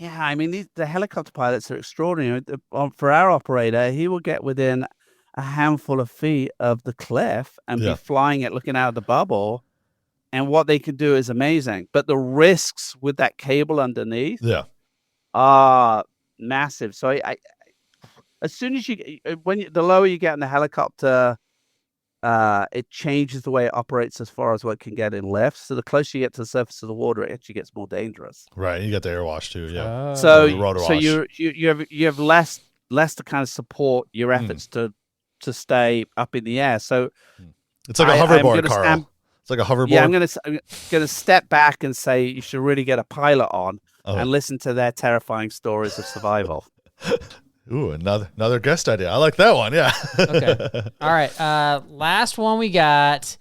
I mean, the helicopter pilots are extraordinary. For our operator, he will get within a handful of feet of the cliff and be flying it, looking out of the bubble. And what they can do is amazing. But the risks with that cable underneath are massive. So I as soon as the lower you get in the helicopter, it changes the way it operates as far as what it can get in lift. So the closer you get to the surface of the water, it actually gets more dangerous. Right. You get the air wash too. Yeah. So you have less to kind of support your efforts to stay up in the air. So it's like a hoverboard, Carl. It's like a hoverboard. Yeah, I'm gonna step back and say you should really get a pilot on and listen to their terrifying stories of survival. Ooh, another guest idea. I like that one. Yeah. Okay. All right. Last one we got.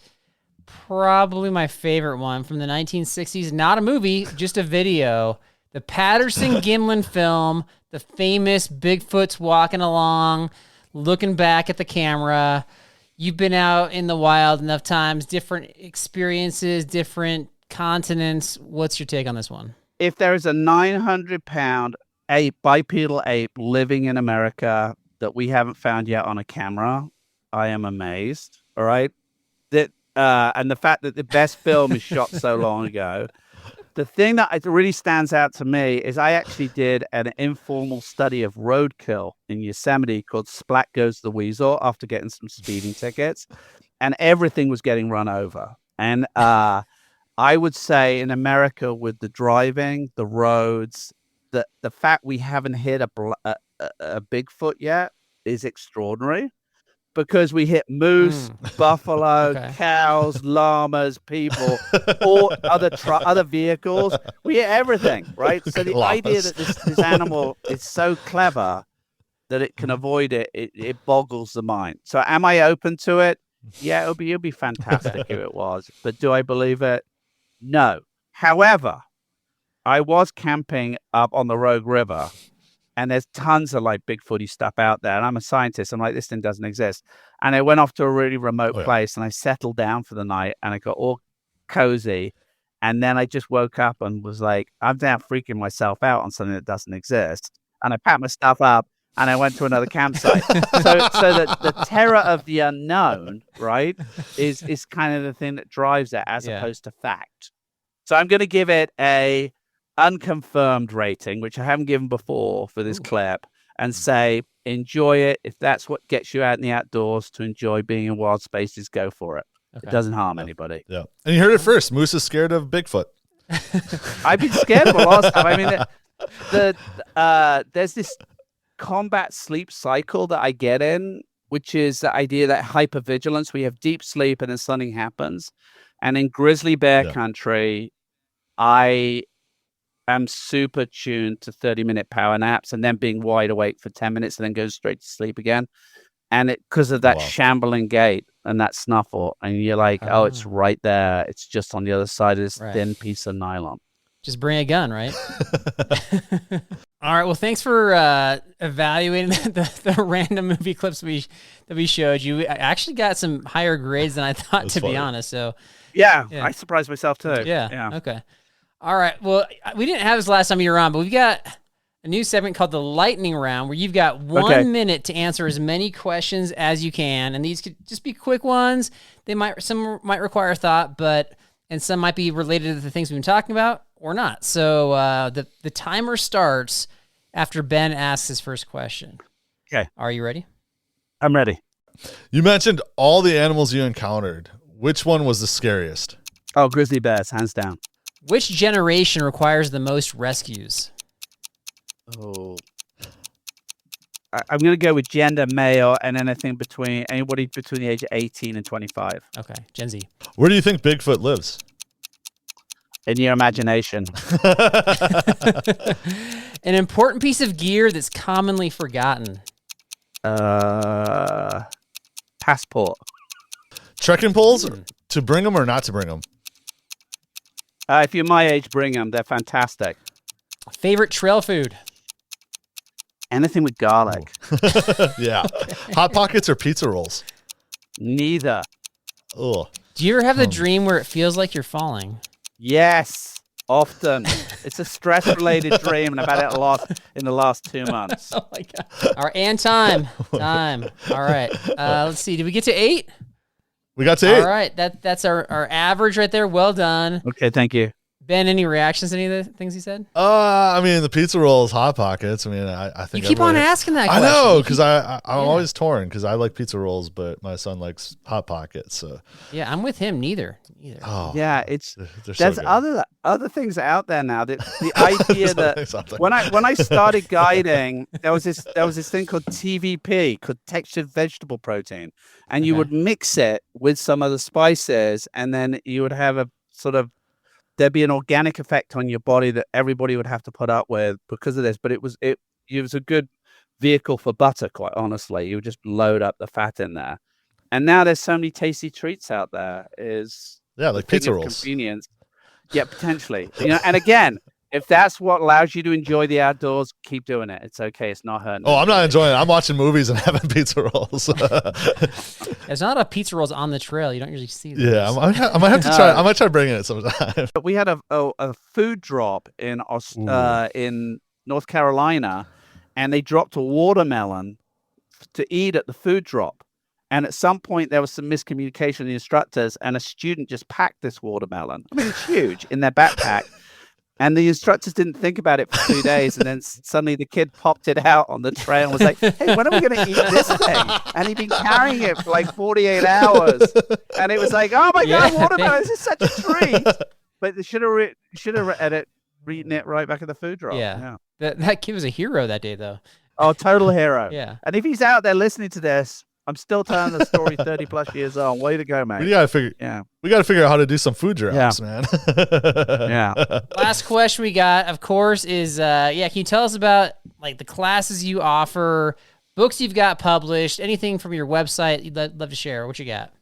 Probably my favorite one from the 1960s. Not a movie, just a video. The Patterson-Gimlin film. The famous Bigfoot's walking along, looking back at the camera. You've been out in the wild enough times, different experiences, different continents. What's your take on this one? If there is a 900-pound bipedal ape living in America that we haven't found yet on a camera, I am amazed. All right. And the fact that the best film is shot so long ago. The thing that really stands out to me is I actually did an informal study of roadkill in Yosemite called Splat Goes the Weasel after getting some speeding tickets, and everything was getting run over. And I would say in America, with the driving, the roads, the fact we haven't hit a Bigfoot yet is extraordinary. Because we hit moose, buffalo, cows, llamas, people, or other vehicles. We hit everything, right? So the idea that this animal is so clever that it can avoid it boggles the mind. So am I open to it? Yeah, it'll be fantastic if it was. But do I believe it? No. However, I was camping up on the Rogue River. And there's tons of like Bigfooty stuff out there. And I'm a scientist. I'm like, this thing doesn't exist. And I went off to a really remote place and I settled down for the night and I got all cozy. And then I just woke up and was like, I'm now freaking myself out on something that doesn't exist. And I packed my stuff up and I went to another campsite. so the terror of the unknown, right, is kind of the thing that drives it as opposed to fact. So I'm going to give it a unconfirmed rating, which I haven't given before for this clip, and say enjoy it. If that's what gets you out in the outdoors to enjoy being in wild spaces, go for it. It doesn't harm anybody. Yeah. And you heard it first. Moose is scared of Bigfoot. I've been scared of a lot of stuff. I mean, there's this combat sleep cycle that I get in, which is the idea that hypervigilance, we have deep sleep and then something happens. And in grizzly bear country, I am super tuned to 30-minute power naps and then being wide awake for 10 minutes and then go straight to sleep again. And because of that shambling gait and that snuffle, and you're like, oh, it's right there. It's just on the other side of this thin piece of nylon. Just bring a gun, right? All All right. Well, thanks for evaluating the random movie clips that we showed you. I actually got some higher grades than I thought, to be honest. So yeah, I surprised myself too. Yeah. Okay. All right. Well, we didn't have this last time you were on, but we've got a new segment called the Lightning Round, where you've got 1 minute to answer as many questions as you can, and these could just be quick ones. Some might require thought, and some might be related to the things we've been talking about or not. So the timer starts after Ben asks his first question. Okay. Are you ready? I'm ready. You mentioned all the animals you encountered. Which one was the scariest? Oh, grizzly bears, hands down. Which generation requires the most rescues? Oh, I'm going to go with gender male and anything anybody between the age of 18 and 25. Okay, Gen Z. Where do you think Bigfoot lives? In your imagination. An important piece of gear that's commonly forgotten. Passport. Trekking poles, to bring them or not to bring them? If you're my age, bring them. They're fantastic. Favorite trail food? Anything with garlic. Yeah. Hot Pockets or pizza rolls? Neither. Oh. Do you ever have the dream where it feels like you're falling? Yes, often. It's a stress-related dream, and I've had it a lot in the last 2 months. Oh my god! All right, and time. All right. Let's see. Did we get to 8? We got to 8. All right. That's our average right there. Well done. Okay, thank you. Ben, any reactions to any of the things he said? I mean, the pizza rolls, Hot Pockets. I mean, I think you keep on asking that question. I know, because I'm always torn, because I like pizza rolls, but my son likes Hot Pockets. So yeah, I'm with him. Neither. Oh, yeah, there's so other things out there now. The idea that when I started guiding, there was this thing called TVP, called textured vegetable protein, and you would mix it with some of the spices, and then you would have a sort of, there'd be an organic effect on your body that everybody would have to put up with because of this. But it was a good vehicle for butter, quite honestly. You would just load up the fat in there. And now there's so many tasty treats out there. Like pizza rolls. Convenience. Yeah, potentially. And again, if that's what allows you to enjoy the outdoors, keep doing it. It's okay. It's not hurting. Oh, I'm not enjoying it. I'm watching movies and having pizza rolls. There's not a pizza rolls on the trail. You don't usually see those. Yeah, I might have to try. I might try bringing it sometime. We had a food drop in North Carolina, and they dropped a watermelon to eat at the food drop. And at some point, there was some miscommunication with the instructors, and a student just packed this watermelon. I mean, it's huge in their backpack. And the instructors didn't think about it for 2 days. And then suddenly the kid popped it out on the trail and was like, hey, when are we going to eat this thing? And he'd been carrying it for like 48 hours. And it was like, oh my God, watermelon, this is such a treat. But they should have eaten it right back at the food drop. Yeah. That kid was a hero that day, though. Oh, total hero. Yeah. And if he's out there listening to this, I'm still telling the story 30 plus years on. Way to go, man. We gotta figure out how to do some food drops, man. Yeah. Last question we got, of course, is can you tell us about like the classes you offer, books you've got published, anything from your website you'd love to share? What you got?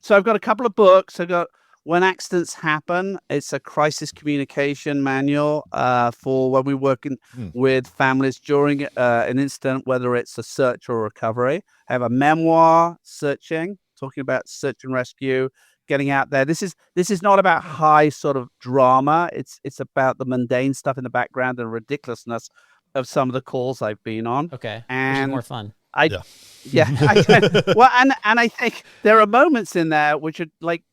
So I've got a couple of books. I've got When Accidents Happen. It's a crisis communication manual for when we're working with families during an incident, whether it's a search or recovery. I have a memoir, Searching, talking about search and rescue, getting out there. This is not about high sort of drama. It's about the mundane stuff in the background and ridiculousness of some of the calls I've been on. Okay, and more fun. Well, and I think there are moments in there which are like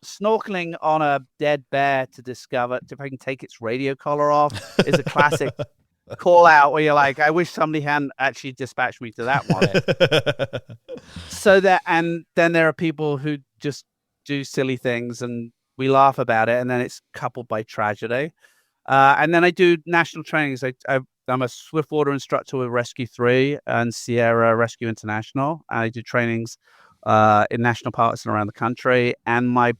snorkeling on a dead bear to discover if I can take its radio collar off is a classic call out where you're like, I wish somebody hadn't actually dispatched me to that one. And then there are people who just do silly things and we laugh about it, and then it's coupled by tragedy. And then I do national trainings. I'm a swiftwater instructor with Rescue 3 and Sierra Rescue International. I do trainings in national parks and around the country. And my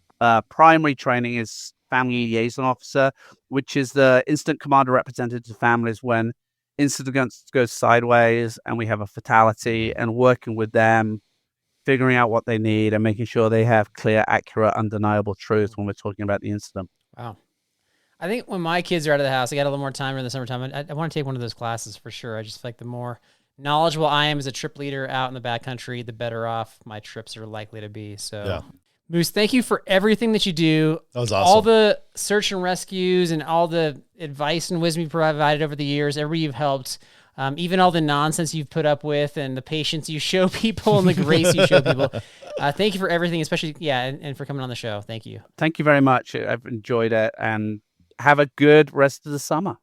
primary training is Family Liaison Officer, which is the instant commander representative to families when incidents go sideways and we have a fatality, and working with them, figuring out what they need and making sure they have clear, accurate, undeniable truth when we're talking about the incident. Wow. I think when my kids are out of the house, I got a little more time in the summertime. I want to take one of those classes for sure. I just feel like the more knowledgeable I am as a trip leader out in the backcountry, the better off my trips are likely to be. So, Yeah. Moose, thank you for everything that you do. That was awesome. All the search and rescues and all the advice and wisdom you've provided over the years, everybody you've helped, even all the nonsense you've put up with and the patience you show people and the grace you show people. Thank you for everything, especially, and for coming on the show. Thank you. Thank you very much. I've enjoyed it, and have a good rest of the summer.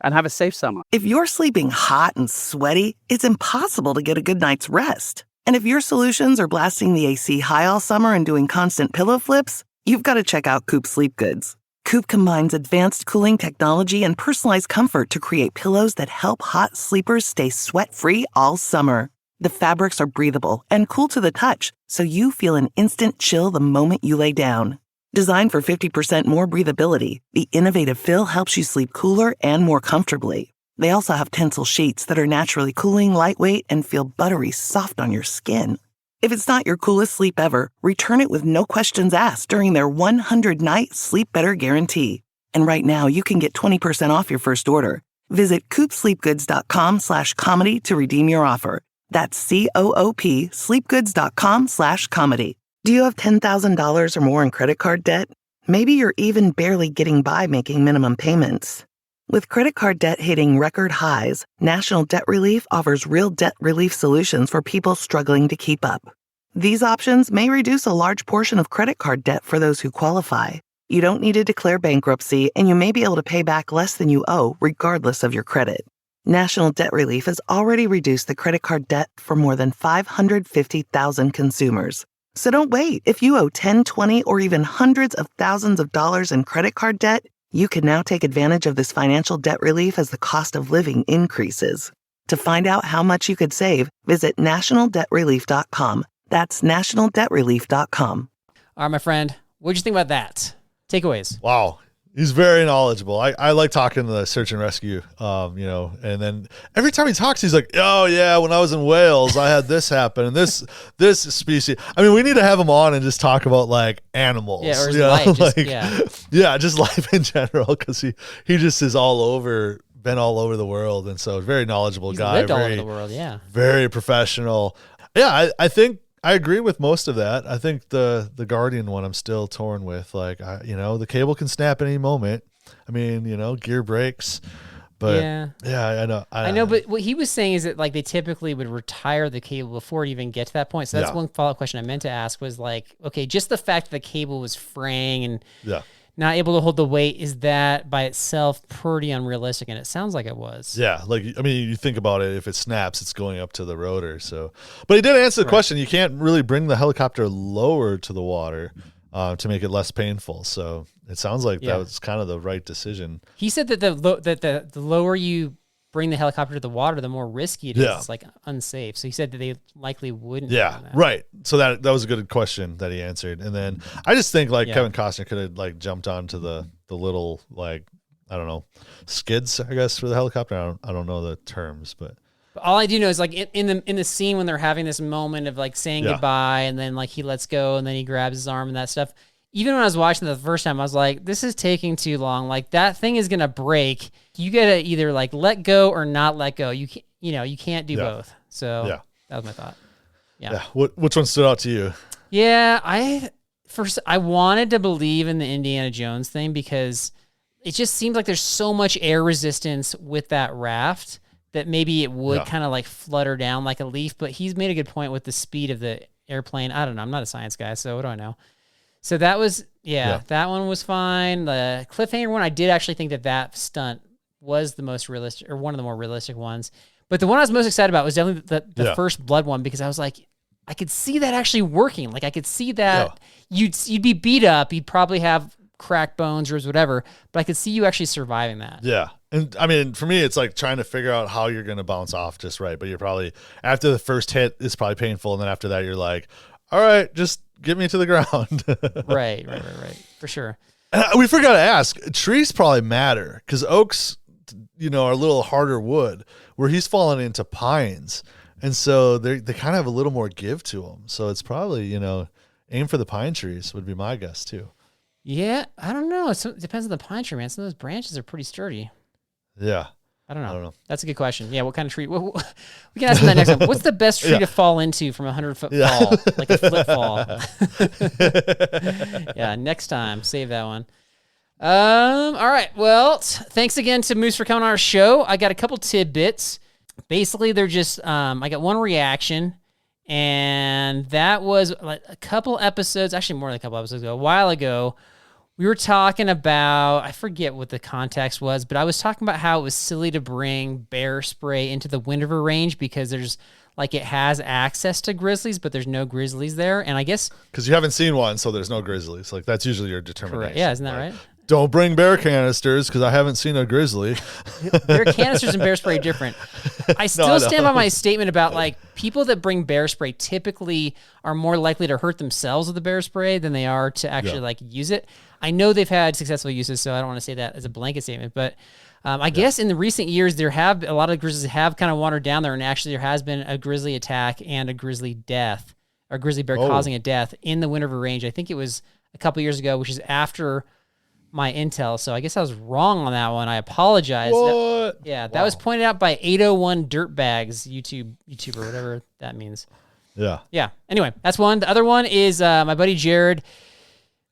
Have a safe summer. If you're sleeping hot and sweaty, it's impossible to get a good night's rest. And if your solutions are blasting the AC high all summer and doing constant pillow flips, you've got to check out Coop Sleep Goods. Coop combines advanced cooling technology and personalized comfort to create pillows that help hot sleepers stay sweat-free all summer. The fabrics are breathable and cool to the touch, so you feel an instant chill the moment you lay down. Designed for 50% more breathability, the innovative fill helps you sleep cooler and more comfortably. They also have Tencel sheets that are naturally cooling, lightweight, and feel buttery soft on your skin. If it's not your coolest sleep ever, return it with no questions asked during their 100-night Sleep Better guarantee. And right now, you can get 20% off your first order. Visit coopsleepgoods.com/comedy to redeem your offer. That's COOP sleepgoods.com/comedy. Do you have $10,000 or more in credit card debt? Maybe you're even barely getting by making minimum payments. With credit card debt hitting record highs, National Debt Relief offers real debt relief solutions for people struggling to keep up. These options may reduce a large portion of credit card debt for those who qualify. You don't need to declare bankruptcy, and you may be able to pay back less than you owe, regardless of your credit. National Debt Relief has already reduced the credit card debt for more than 550,000 consumers. So don't wait. If you owe 10, 20, or even hundreds of thousands of dollars in credit card debt, you can now take advantage of this financial debt relief as the cost of living increases. To find out how much you could save, visit nationaldebtrelief.com. That's nationaldebtrelief.com. All right, my friend, what'd you think about that? Takeaways. Wow. He's very knowledgeable. I like talking to the search and rescue, and then every time he talks, he's like, oh yeah, when I was in Wales, I had this happen and this species. I mean, we need to have him on and just talk about like animals. Yeah, or his life. Just life in general. Cause he just is been all over the world. And so very knowledgeable guy. Lived all over the world. Yeah. Very professional. Yeah. I think I agree with most of that. I think the Guardian one I'm still torn with. Like, the cable can snap at any moment. I mean, gear breaks. But yeah, I know. I know, but what he was saying is that like they typically would retire the cable before it even get to that point. So that's one follow-up question I meant to ask was like, okay, just the fact that the cable was fraying and not able to hold the weight, is that by itself pretty unrealistic? And it sounds like it was. Yeah, you think about it, if it snaps, it's going up to the rotor. So, but he did answer the question. You can't really bring the helicopter lower to the water to make it less painful. So it sounds like that was kind of the right decision. He said that the lower you bring the helicopter to the water, the more risky it is. It's like unsafe. So he said that they likely wouldn't. Yeah, right. So that was a good question that he answered. And then I just think Kevin Costner could have like jumped onto the little skids, I guess, for the helicopter. I don't know the terms, but all I do know is like in the scene when they're having this moment of like saying goodbye, and then like he lets go and then he grabs his arm and that stuff. Even when I was watching it the first time, I was like, this is taking too long. Like that thing is going to break. You got to either like let go or not let go. You can't, you can't do both. So that was my thought. Yeah. Which one stood out to you? Yeah. I wanted to believe in the Indiana Jones thing because it just seems like there's so much air resistance with that raft that maybe it would kind of like flutter down like a leaf, but he's made a good point with the speed of the airplane. I don't know. I'm not a science guy, so what do I know? So that was, that one was fine. The Cliffhanger one, I did actually think that stunt was the most realistic, or one of the more realistic ones. But the one I was most excited about was definitely the first blood one, because I was like, I could see that actually working. Like I could see that you'd be beat up. You'd probably have cracked bones or whatever, but I could see you actually surviving that. Yeah. And I mean, for me, it's like trying to figure out how you're going to bounce off just right. But you're probably, after the first hit, it's probably painful. And then after that, you're like, all right, just get me to the ground. Right. For sure. And we forgot to ask, trees probably matter because oaks, are a little harder wood, where he's falling into pines. And so they kind of have a little more give to them. So it's probably, aim for the pine trees would be my guess too. Yeah, I don't know. It depends on the pine tree, man. Some of those branches are pretty sturdy. Yeah. I don't know. I don't know. That's a good question. Yeah, what kind of tree? We can ask them that next time. What's the best tree to fall into from a 100-foot fall, like a flip fall? Yeah, next time. Save that one. All right. Well, thanks again to Moose for coming on our show. I got a couple tidbits. Basically, they're just I got one reaction, and that was like a couple episodes, actually more than a couple episodes ago, a while ago. We were talking about, I forget what the context was, but I was talking about how it was silly to bring bear spray into the Windover range because there's like it has access to grizzlies, but there's no grizzlies there. And I guess because you haven't seen one, so there's no grizzlies. Like that's usually your determination. Correct. Yeah, isn't that right? Don't bring bear canisters because I haven't seen a grizzly. Bear canisters and bear spray are different. I still stand by my statement about like people that bring bear spray typically are more likely to hurt themselves with the bear spray than they are to actually like use it. I know they've had successful uses, so I don't want to say that as a blanket statement, but I guess in the recent years, there have a lot of grizzlies have kind of wandered down there, and actually there has been a grizzly attack and a grizzly death, or grizzly bear causing a death in the Windover Range. I think it was a couple years ago, which is after my intel, so I guess I was wrong on that one. I apologize. What? That was pointed out by 801 Dirtbags, YouTuber, whatever that means. Yeah. Anyway, that's one. The other one is my buddy Jared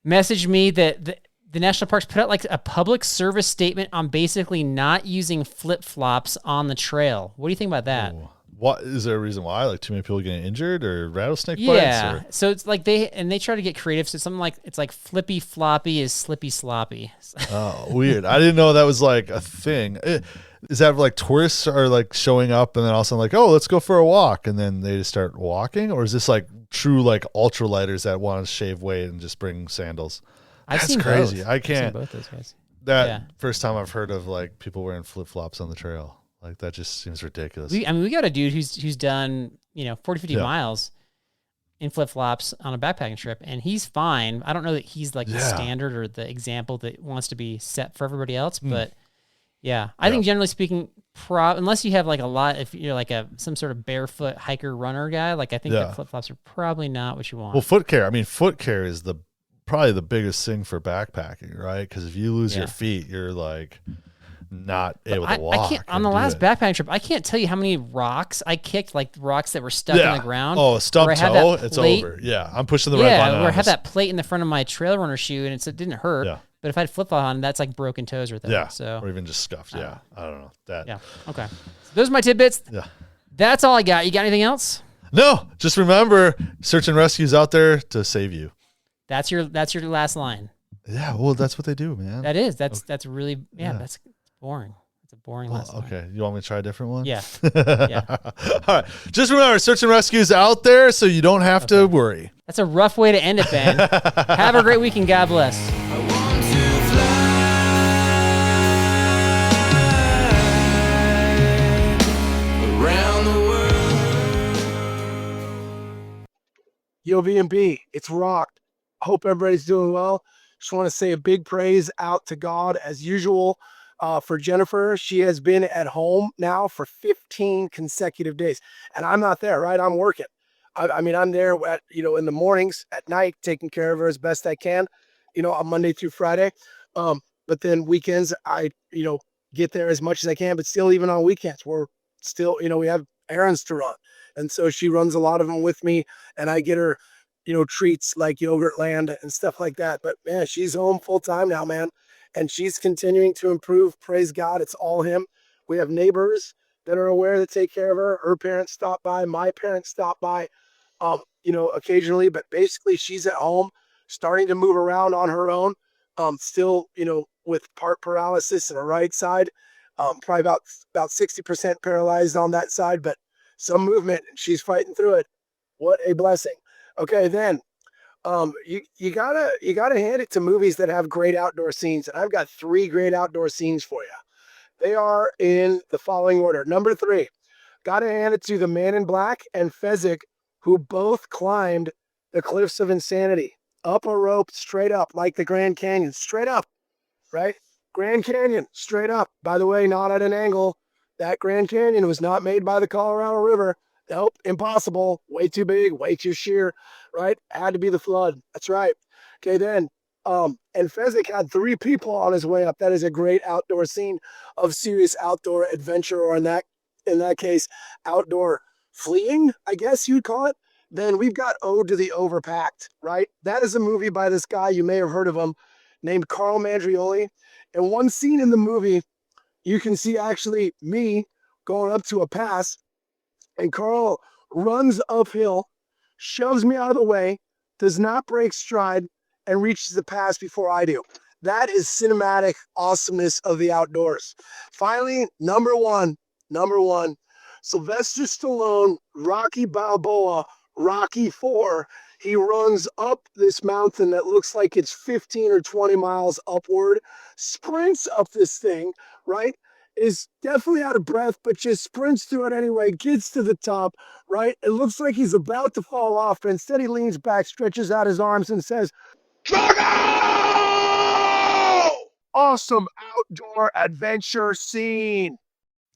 messaged me that the national parks put out like a public service statement on basically not using flip-flops on the trail. What do you think about that? Ooh. What is there a reason why? Like too many people getting injured or rattlesnake bites? Yeah. Or? So it's like they try to get creative. So something like it's like flippy floppy is slippy sloppy. Oh, weird. I didn't know that was like a thing. Is that like tourists are like showing up and then all of a sudden like, oh, let's go for a walk, and then they just start walking? Or is this like true like ultralighters that want to shave weight and just bring sandals? That's seen crazy. Both. I can't. I've seen both those guys. First time I've heard of like people wearing flip flops on the trail. Like that just seems ridiculous. We got a dude who's done 40, 50 miles in flip flops on a backpacking trip, and he's fine. I don't know that he's like the standard or the example that wants to be set for everybody else, but. Yeah, I think generally speaking, unless you have like a lot, if you're like some sort of barefoot hiker runner guy, like I think that flip flops are probably not what you want. Well, foot care. I mean, foot care is probably the biggest thing for backpacking, right? Because if you lose your feet, you're like not able to walk. I can't, on the last backpacking trip, I can't tell you how many rocks I kicked, like rocks that were stuck in the ground. Oh, stub toe, it's over. Yeah, I'm pushing the red button. Where I had that plate in the front of my trail runner shoe, and it didn't hurt. Yeah. But if I had flip flop on, that's like broken toes right there. Yeah. So or even just scuffed. I don't know that. Yeah. Okay. So those are my tidbits. Yeah. That's all I got. You got anything else? No. Just remember, Search and Rescue is out there to save you. That's your last line. Yeah. Well, that's what they do, man. That is. That's really. Yeah. That's boring. It's a boring last line. Okay. You want me to try a different one? Yeah. Yeah. All right. Just remember, Search and Rescue is out there, so you don't have to worry. That's a rough way to end it, Ben. Have a great week and God bless. Yo, V&B, it's rocked. Hope everybody's doing well. Just want to say a big praise out to God as usual for Jennifer. She has been at home now for 15 consecutive days, and I'm not there, right? I'm working. I mean, I'm there at, in the mornings, at night, taking care of her as best I can, on Monday through Friday. But then weekends, I, get there as much as I can, but still, even on weekends, we're still, we have errands to run. And so she runs a lot of them with me, and I get her, treats like Yogurtland and stuff like that. But man, she's home full time now, man. And she's continuing to improve. Praise God. It's all him. We have neighbors that are aware to take care of her. Her parents stop by. My parents stop by, occasionally. But basically, she's at home, starting to move around on her own. Still, with part paralysis in her right side. Probably about 60% paralyzed on that side, but some movement. She's fighting through it. What a blessing. Okay, then you gotta hand it to movies that have great outdoor scenes, and I've got 3 great outdoor scenes for you. They are in the following order. Number 3, gotta hand it to The Man in Black and Fezzik, who both climbed the Cliffs of Insanity up a rope, straight up, like the Grand Canyon, straight up, right? Grand Canyon, straight up. By the way, not at an angle. That Grand Canyon was not made by the Colorado River. Nope, impossible. Way too big, way too sheer, right? Had to be the flood. That's right. Okay, then And Fezzik had 3 people on his way up. That is a great outdoor scene of serious outdoor adventure, or in that case, outdoor fleeing, I guess you'd call it. Then we've got Ode to the Overpacked, right? That is a movie by this guy, you may have heard of him, named Carl Mandrioli. And one scene in the movie, you can see actually me going up to a pass, and Carl runs uphill, shoves me out of the way, does not break stride, and reaches the pass before I do. That is cinematic awesomeness of the outdoors. Finally, number one, Sylvester Stallone, Rocky Balboa, Rocky 4. He runs up this mountain that looks like it's 15 or 20 miles upward, sprints up this thing, right? Is definitely out of breath, but just sprints through it anyway, gets to the top, right? It looks like he's about to fall off, but instead he leans back, stretches out his arms, and says, "Drago!" Awesome outdoor adventure scene.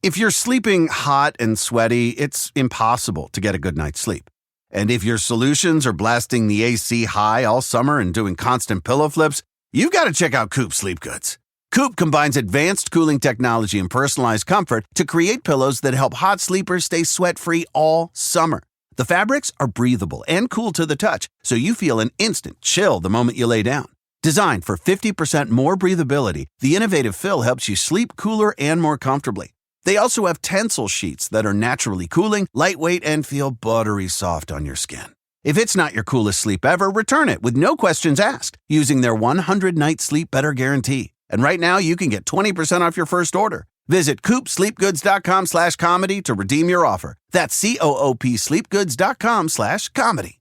If you're sleeping hot and sweaty, it's impossible to get a good night's sleep. And if your solutions are blasting the AC high all summer and doing constant pillow flips, you've got to check out Coop Sleep Goods. Coop combines advanced cooling technology and personalized comfort to create pillows that help hot sleepers stay sweat-free all summer. The fabrics are breathable and cool to the touch, so you feel an instant chill the moment you lay down. Designed for 50% more breathability, the innovative fill helps you sleep cooler and more comfortably. They also have Tencel sheets that are naturally cooling, lightweight, and feel buttery soft on your skin. If it's not your coolest sleep ever, return it with no questions asked using their 100-night sleep better guarantee. And right now, you can get 20% off your first order. Visit coopsleepgoods.com/comedy to redeem your offer. That's COOP sleepgoods.com/comedy.